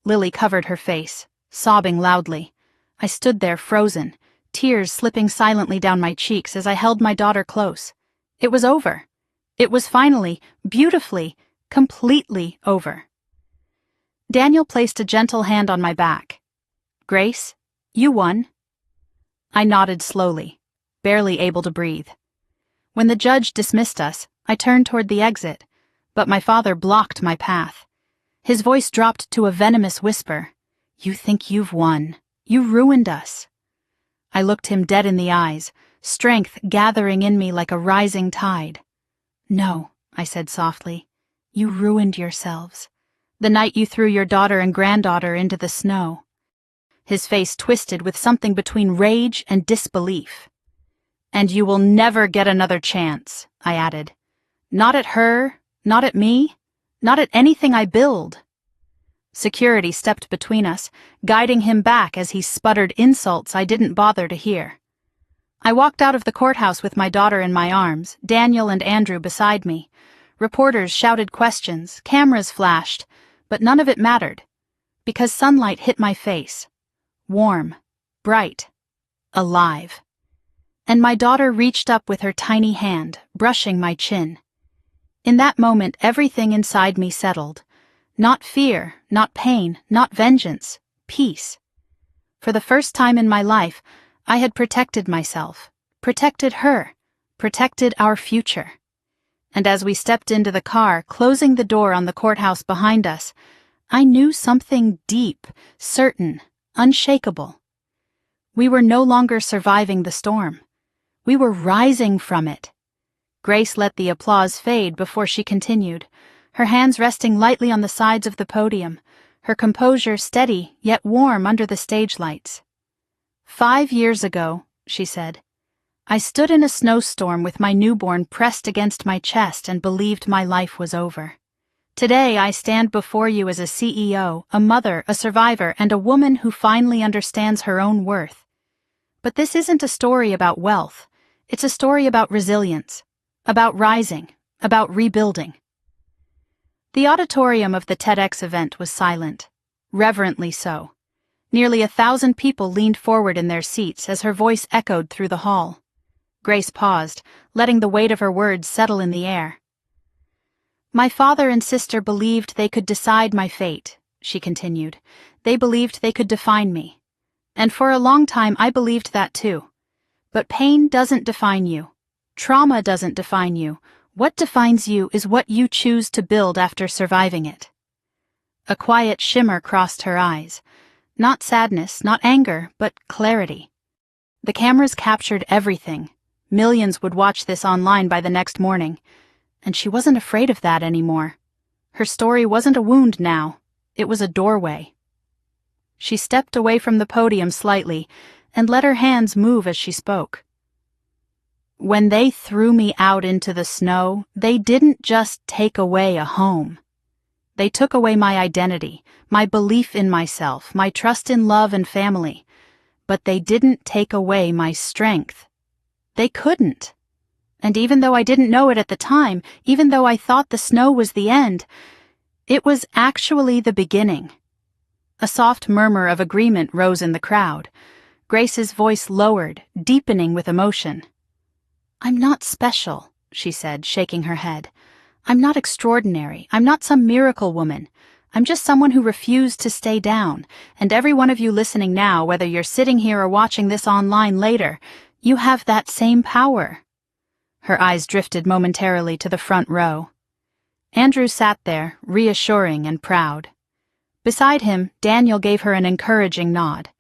Lily covered her face, sobbing loudly. I stood there frozen, tears slipping silently down my cheeks as I held my daughter close. It was over. It was finally, beautifully, completely over. Daniel placed a gentle hand on my back. Grace, you won. I nodded slowly, barely able to breathe. When the judge dismissed us, I turned toward the exit, but my father blocked my path. His voice dropped to a venomous whisper. You think you've won. You ruined us. I looked him dead in the eyes, strength gathering in me like a rising tide. No, I said softly. You ruined yourselves. The night you threw your daughter and granddaughter into the snow. His face twisted with something between rage and disbelief. And you will never get another chance, I added. Not at her, not at me, not at anything I build. Security stepped between us, guiding him back as he sputtered insults I didn't bother to hear. I walked out of the courthouse with my daughter in my arms, Daniel and Andrew beside me. Reporters shouted questions, cameras flashed, but none of it mattered, because sunlight hit my face. Warm, bright, alive. And my daughter reached up with her tiny hand, brushing my chin. In that moment, everything inside me settled. Not fear, not pain, not vengeance, peace. For the first time in my life, I had protected myself, protected her, protected our future. And as we stepped into the car, closing the door on the courthouse behind us, I knew something deep, certain, unshakable. We were no longer surviving the storm. We were rising from it. Grace let the applause fade before she continued, her hands resting lightly on the sides of the podium, her composure steady yet warm under the stage lights. 5 years ago, she said, I stood in a snowstorm with my newborn pressed against my chest and believed my life was over. Today I stand before you as a CEO, a mother, a survivor, and a woman who finally understands her own worth. But this isn't a story about wealth. It's a story about resilience, about rising, about rebuilding. The auditorium of the TEDx event was silent, reverently so. Nearly 1,000 people leaned forward in their seats as her voice echoed through the hall. Grace paused, letting the weight of her words settle in the air. My father and sister believed they could decide my fate, she continued. They believed they could define me. And for a long time I believed that too. But pain doesn't define you. Trauma doesn't define you. What defines you is what you choose to build after surviving it. A quiet shimmer crossed her eyes. Not sadness, not anger, but clarity. The cameras captured everything. Millions would watch this online by the next morning. And she wasn't afraid of that anymore. Her story wasn't a wound now. It was a doorway. She stepped away from the podium slightly and let her hands move as she spoke. When they threw me out into the snow, they didn't just take away a home. They took away my identity, my belief in myself, my trust in love and family. But they didn't take away my strength. They couldn't. And even though I didn't know it at the time, even though I thought the snow was the end, it was actually the beginning. A soft murmur of agreement rose in the crowd. Grace's voice lowered, deepening with emotion. "I'm not special," she said, shaking her head. "I'm not extraordinary. I'm not some miracle woman. I'm just someone who refused to stay down, and every one of you listening now, whether you're sitting here or watching this online later, you have that same power." Her eyes drifted momentarily to the front row. Andrew sat there, reassuring and proud. Beside him, Daniel gave her an encouraging nod.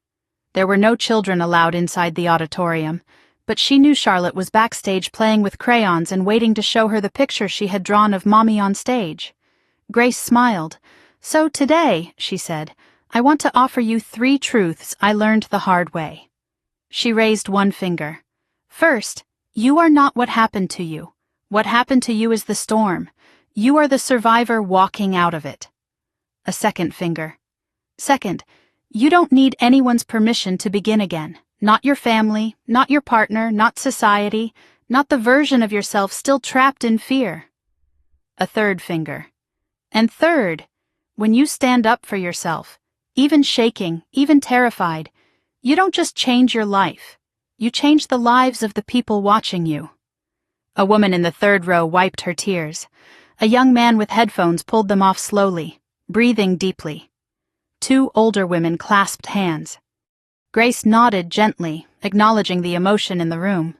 There were no children allowed inside the auditorium, but she knew Charlotte was backstage playing with crayons and waiting to show her the picture she had drawn of Mommy on stage. Grace smiled. "So today," she said, "I want to offer you 3 truths I learned the hard way." She raised one finger. "First, you are not what happened to you. What happened to you is the storm. You are the survivor walking out of it." A second finger. "Second, you don't need anyone's permission to begin again. Not your family, not your partner, not society, not the version of yourself still trapped in fear." A third finger. "And third, when you stand up for yourself, even shaking, even terrified, you don't just change your life. You change the lives of the people watching you." A woman in the third row wiped her tears. A young man with headphones pulled them off slowly, breathing deeply. 2 older women clasped hands. Grace nodded gently, acknowledging the emotion in the room.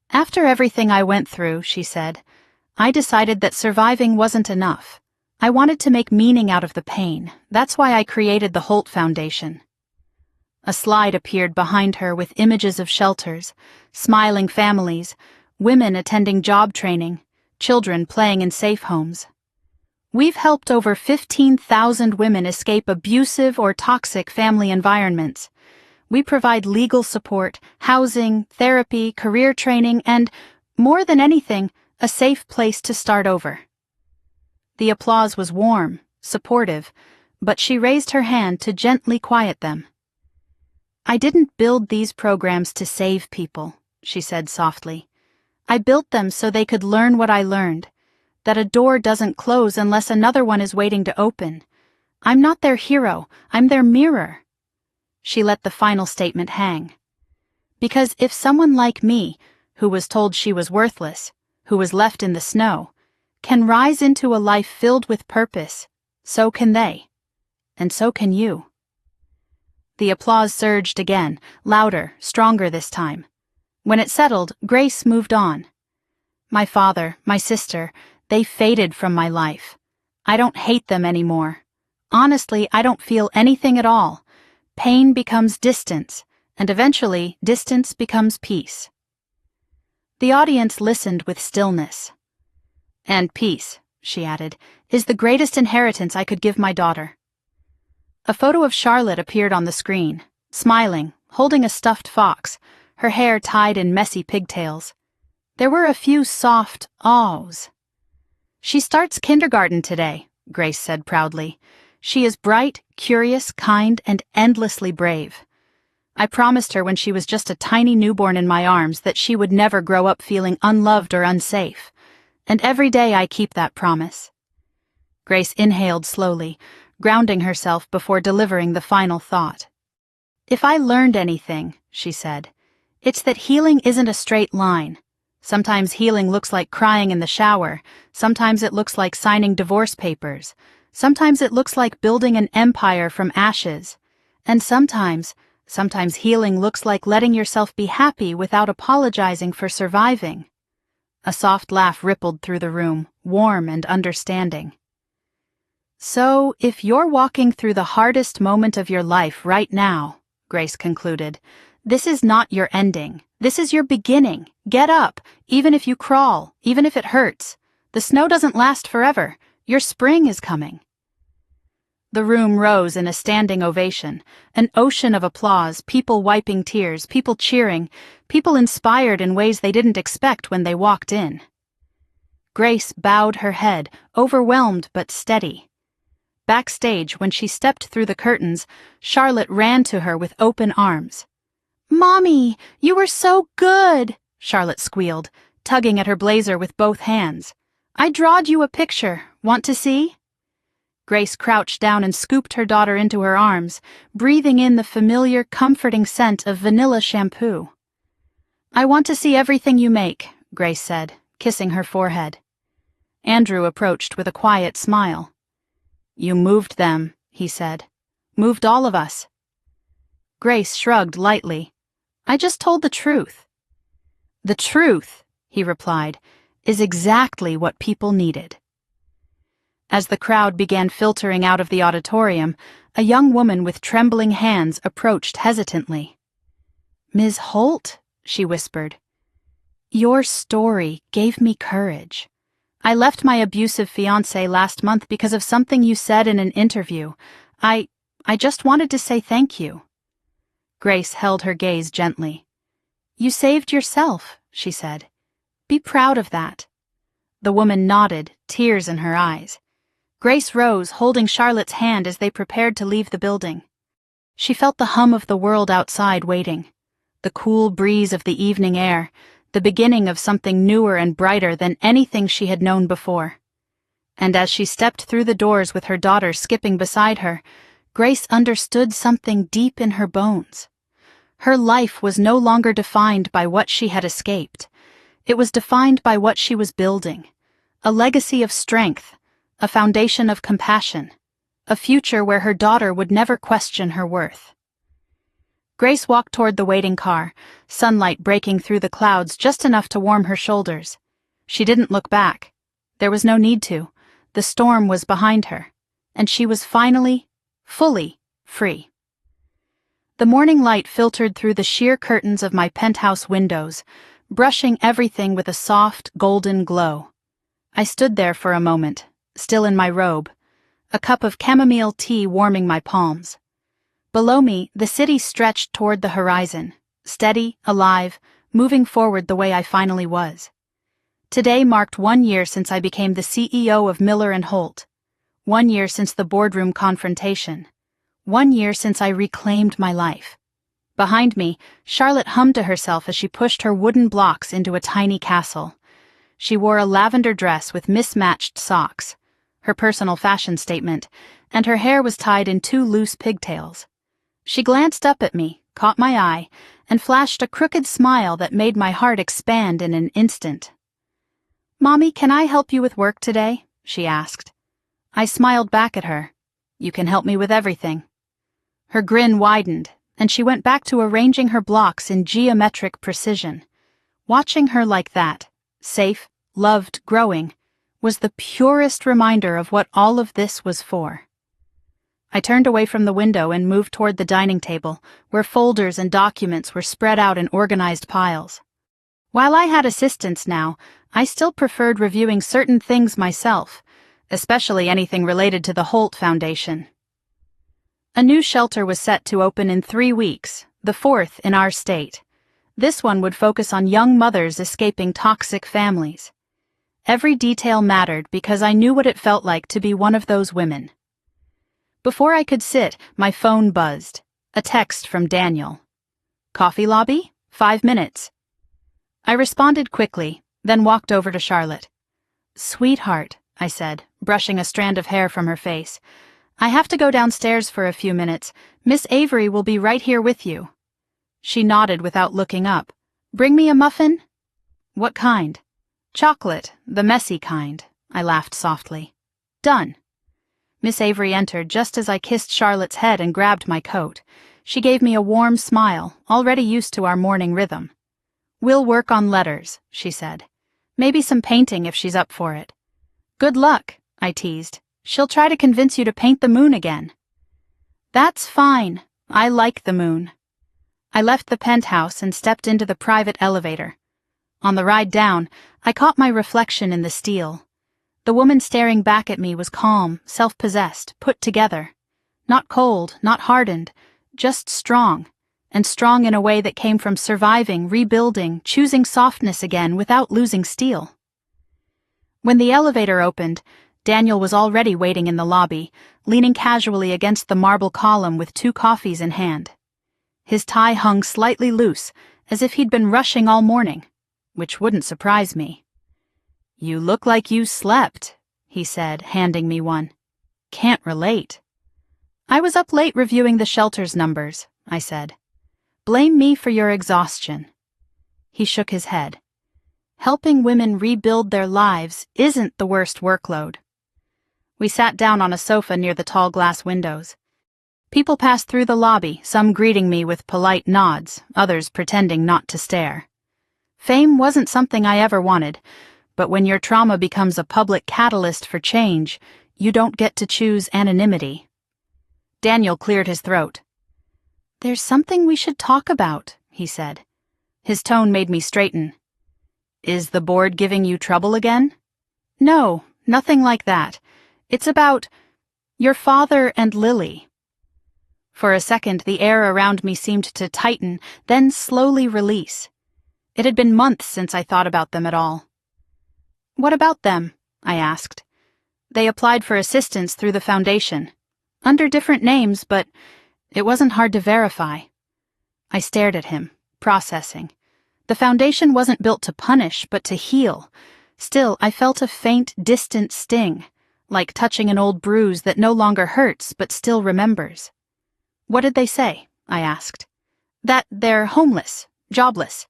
"After everything I went through," she said, "I decided that surviving wasn't enough. I wanted to make meaning out of the pain. That's why I created the Holt Foundation." A slide appeared behind her with images of shelters, smiling families, women attending job training, children playing in safe homes. "We've helped over 15,000 women escape abusive or toxic family environments. We provide legal support, housing, therapy, career training, and, more than anything, a safe place to start over." The applause was warm, supportive, but she raised her hand to gently quiet them. "I didn't build these programs to save people," she said softly. "I built them so they could learn what I learned, that a door doesn't close unless another one is waiting to open. I'm not their hero, I'm their mirror." She let the final statement hang. "Because if someone like me, who was told she was worthless, who was left in the snow, can rise into a life filled with purpose, so can they. And so can you." The applause surged again, louder, stronger this time. When it settled, Grace moved on. "My father, my sister, they faded from my life. I don't hate them anymore. Honestly, I don't feel anything at all. Pain becomes distance, and eventually distance becomes peace." The audience listened with stillness. "And peace," she added, "is the greatest inheritance I could give my daughter." A photo of Charlotte appeared on the screen, smiling, holding a stuffed fox, her hair tied in messy pigtails. There were a few soft ahs. "She starts kindergarten today," Grace said proudly. "She is bright, curious, kind, and endlessly brave. I promised her when she was just a tiny newborn in my arms that she would never grow up feeling unloved or unsafe. And every day I keep that promise." Grace inhaled slowly, grounding herself before delivering the final thought. "If I learned anything," she said, "it's that healing isn't a straight line. Sometimes healing looks like crying in the shower, sometimes it looks like signing divorce papers, sometimes it looks like building an empire from ashes, and sometimes healing looks like letting yourself be happy without apologizing for surviving." A soft laugh rippled through the room, warm and understanding. "So, if you're walking through the hardest moment of your life right now," Grace concluded, "this is not your ending. This is your beginning. Get up, even if you crawl, even if it hurts. The snow doesn't last forever. Your spring is coming." The room rose in a standing ovation, an ocean of applause, people wiping tears, people cheering, people inspired in ways they didn't expect when they walked in. Grace bowed her head, overwhelmed but steady. Backstage, when she stepped through the curtains, Charlotte ran to her with open arms. "Mommy, you were so good," Charlotte squealed, tugging at her blazer with both hands. "I drawed you a picture. Want to see?" Grace crouched down and scooped her daughter into her arms, breathing in the familiar, comforting scent of vanilla shampoo. "I want to see everything you make," Grace said, kissing her forehead. Andrew approached with a quiet smile. "You moved them," he said. "Moved all of us." Grace shrugged lightly. "I just told the truth." "The truth," he replied, "is exactly what people needed." As the crowd began filtering out of the auditorium, a young woman with trembling hands approached hesitantly. "Ms. Holt," she whispered, "your story gave me courage. I left my abusive fiancé last month because of something you said in an interview. I just wanted to say thank you." Grace held her gaze gently. "You saved yourself," she said. "Be proud of that." The woman nodded, tears in her eyes. Grace rose, holding Charlotte's hand as they prepared to leave the building. She felt the hum of the world outside waiting, the cool breeze of the evening air, the beginning of something newer and brighter than anything she had known before. And as she stepped through the doors with her daughter skipping beside her, Grace understood something deep in her bones. Her life was no longer defined by what she had escaped. It was defined by what she was building, a legacy of strength, a foundation of compassion, a future where her daughter would never question her worth. Grace walked toward the waiting car, sunlight breaking through the clouds just enough to warm her shoulders. She didn't look back. There was no need to. The storm was behind her, and she was finally, fully, free. The morning light filtered through the sheer curtains of my penthouse windows, brushing everything with a soft, golden glow. I stood there for a moment, still in my robe, a cup of chamomile tea warming my palms. Below me, the city stretched toward the horizon, steady, alive, moving forward the way I finally was. Today marked 1 year since I became the CEO of Miller & Holt, 1 year since the boardroom confrontation, 1 year since I reclaimed my life. Behind me, Charlotte hummed to herself as she pushed her wooden blocks into a tiny castle. She wore a lavender dress with mismatched socks, her personal fashion statement, and her hair was tied in 2 loose pigtails. She glanced up at me, caught my eye, and flashed a crooked smile that made my heart expand in an instant. "Mommy, can I help you with work today?" she asked. I smiled back at her. "You can help me with everything." Her grin widened, and she went back to arranging her blocks in geometric precision. Watching her like that, safe, loved, growing, was the purest reminder of what all of this was for. I turned away from the window and moved toward the dining table, where folders and documents were spread out in organized piles. While I had assistants now, I still preferred reviewing certain things myself, especially anything related to the Holt Foundation. A new shelter was set to open in 3 weeks, the 4th in our state. This one would focus on young mothers escaping toxic families. Every detail mattered because I knew what it felt like to be one of those women. Before I could sit, my phone buzzed. A text from Daniel. "Coffee lobby? 5 minutes." I responded quickly, then walked over to Charlotte. "Sweetheart," I said, brushing a strand of hair from her face, "I have to go downstairs for a few minutes. Miss Avery will be right here with you." She nodded without looking up. "Bring me a muffin?" "What kind?" "Chocolate, the messy kind," I laughed softly. "Done." Miss Avery entered just as I kissed Charlotte's head and grabbed my coat. She gave me a warm smile, already used to our morning rhythm. "We'll work on letters," she said. "Maybe some painting if she's up for it." "Good luck," I teased. "She'll try to convince you to paint the moon again." "That's fine. I like the moon." I left the penthouse and stepped into the private elevator. On the ride down, I caught my reflection in the steel. The woman staring back at me was calm, self-possessed, put together. Not cold, not hardened, just strong, and strong in a way that came from surviving, rebuilding, choosing softness again without losing steel. When the elevator opened, Daniel was already waiting in the lobby, leaning casually against the marble column with 2 coffees in hand. His tie hung slightly loose, as if he'd been rushing all morning, which wouldn't surprise me. "You look like you slept," he said, handing me one. "Can't relate." "I was up late reviewing the shelter's numbers," I said. "Blame me for your exhaustion." He shook his head. "Helping women rebuild their lives isn't the worst workload." We sat down on a sofa near the tall glass windows. People passed through the lobby, some greeting me with polite nods, others pretending not to stare. Fame wasn't something I ever wanted, but when your trauma becomes a public catalyst for change, you don't get to choose anonymity. Daniel cleared his throat. "There's something we should talk about," he said. His tone made me straighten. "Is the board giving you trouble again?" "No, nothing like that. It's about your father and Lily." For a second, the air around me seemed to tighten, then slowly release. It had been months since I thought about them at all. "What about them?" I asked. "They applied for assistance through the foundation. Under different names, but it wasn't hard to verify." I stared at him, processing. The foundation wasn't built to punish, but to heal. Still, I felt a faint, distant sting, like touching an old bruise that no longer hurts but still remembers. "What did they say?" I asked. "That they're homeless, jobless,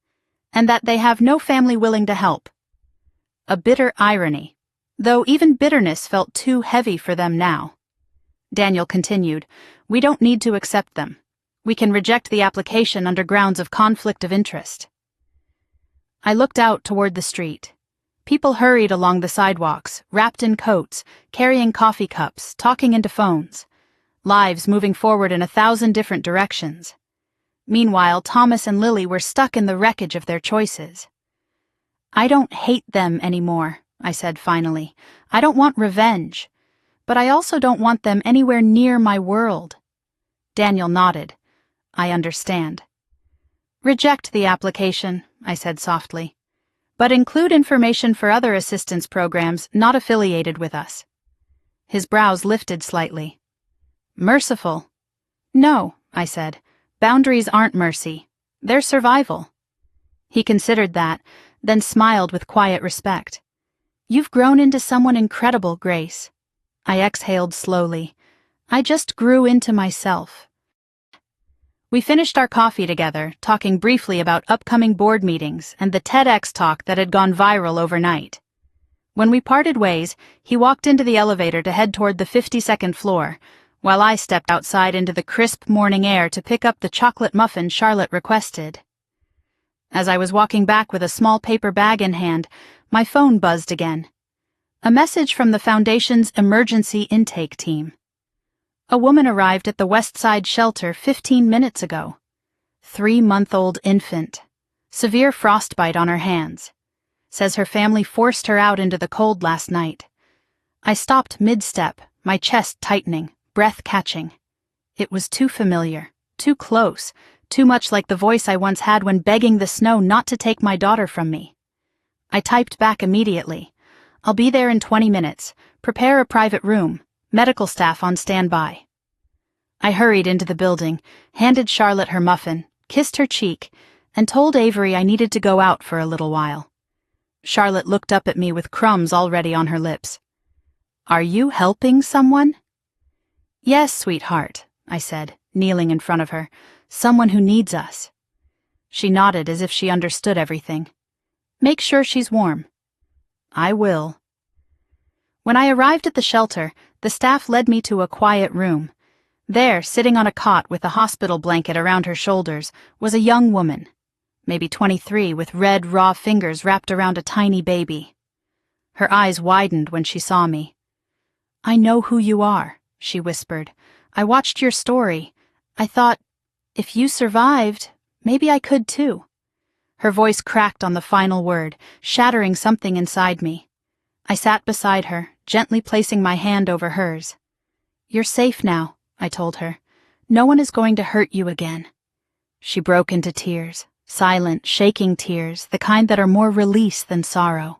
and that they have no family willing to help." A bitter irony, though even bitterness felt too heavy for them now. Daniel continued, "We don't need to accept them. We can reject the application under grounds of conflict of interest." I looked out toward the street. People hurried along the sidewalks, wrapped in coats, carrying coffee cups, talking into phones. Lives moving forward in 1,000 different directions. Meanwhile, Thomas and Lily were stuck in the wreckage of their choices. "I don't hate them anymore," I said finally. "I don't want revenge. But I also don't want them anywhere near my world." Daniel nodded. "I understand." "Reject the application," I said softly. "But include information for other assistance programs not affiliated with us." His brows lifted slightly. "Merciful?" "No," I said. "Boundaries aren't mercy. They're survival." He considered that, then smiled with quiet respect. "You've grown into someone incredible, Grace." I exhaled slowly. "I just grew into myself." We finished our coffee together, talking briefly about upcoming board meetings and the TEDx talk that had gone viral overnight. When we parted ways, he walked into the elevator to head toward the 52nd floor, while I stepped outside into the crisp morning air to pick up the chocolate muffin Charlotte requested. As I was walking back with a small paper bag in hand, my phone buzzed again. A message from the Foundation's emergency intake team. A woman arrived at the West Side shelter 15 minutes ago. 3-month-old infant. Severe frostbite on her hands. Says her family forced her out into the cold last night. I stopped mid-step, my chest tightening, breath catching. It was too familiar, too close, too much like the voice I once had when begging the snow not to take my daughter from me. I typed back immediately. "I'll be there in 20 minutes. Prepare a private room. Medical staff on standby." I hurried into the building, handed Charlotte her muffin, kissed her cheek, and told Avery I needed to go out for a little while. Charlotte looked up at me with crumbs already on her lips. "Are you helping someone?" "Yes, sweetheart," I said, kneeling in front of her. "Someone who needs us." She nodded as if she understood everything. "Make sure she's warm." "I will." When I arrived at the shelter, the staff led me to a quiet room. There, sitting on a cot with a hospital blanket around her shoulders, was a young woman, maybe 23, with red, raw fingers wrapped around a tiny baby. Her eyes widened when she saw me. "I know who you are," she whispered. "I watched your story. I thought, if you survived, maybe I could too." Her voice cracked on the final word, shattering something inside me. I sat beside her, gently placing my hand over hers. "You're safe now," I told her. No one is going to hurt you again. She broke into tears, silent, shaking tears, the kind that are more release than sorrow.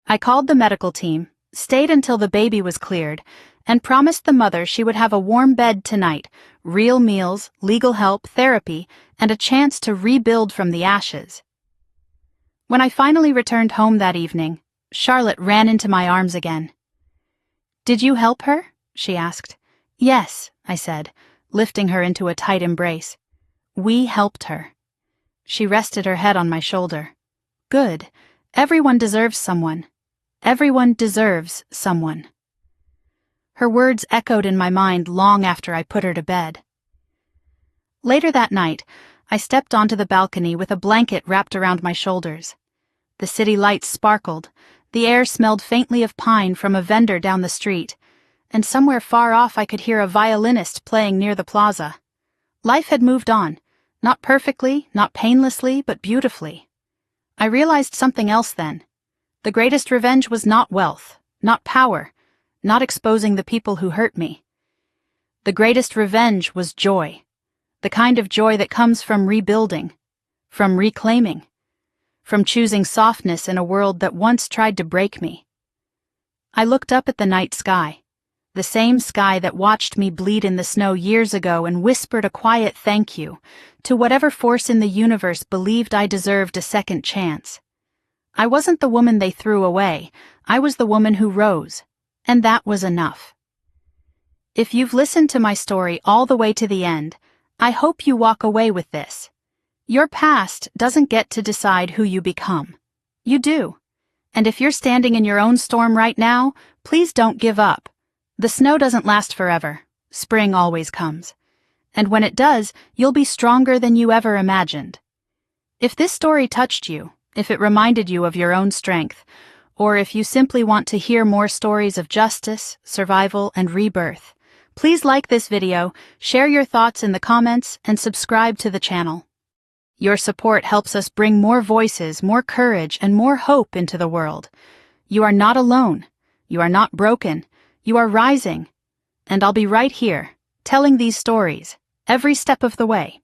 I called the medical team, stayed until the baby was cleared, and promised the mother she would have a warm bed tonight, real meals, legal help, therapy, and a chance to rebuild from the ashes. When I finally returned home that evening, Charlotte ran into my arms again. "Did you help her?" she asked. "Yes," I said, lifting her into a tight embrace. "We helped her." She rested her head on my shoulder. "Good. Everyone deserves someone. Everyone deserves someone." Her words echoed in my mind long after I put her to bed. Later that night, I stepped onto the balcony with a blanket wrapped around my shoulders. The city lights sparkled, the air smelled faintly of pine from a vendor down the street, and somewhere far off I could hear a violinist playing near the plaza. Life had moved on, not perfectly, not painlessly, but beautifully. I realized something else then. The greatest revenge was not wealth, not power, not exposing the people who hurt me. The greatest revenge was joy, the kind of joy that comes from rebuilding, from reclaiming, from choosing softness in a world that once tried to break me. I looked up at the night sky, the same sky that watched me bleed in the snow years ago, and whispered a quiet thank you to whatever force in the universe believed I deserved a second chance. I wasn't the woman they threw away, I was the woman who rose, and that was enough. If you've listened to my story all the way to the end, I hope you walk away with this. Your past doesn't get to decide who you become. You do. And if you're standing in your own storm right now, please don't give up. The snow doesn't last forever. Spring always comes. And when it does, you'll be stronger than you ever imagined. If this story touched you, if it reminded you of your own strength, or if you simply want to hear more stories of justice, survival, and rebirth, please like this video, share your thoughts in the comments, and subscribe to the channel. Your support helps us bring more voices, more courage, and more hope into the world. You are not alone. You are not broken. You are rising. And I'll be right here, telling these stories, every step of the way.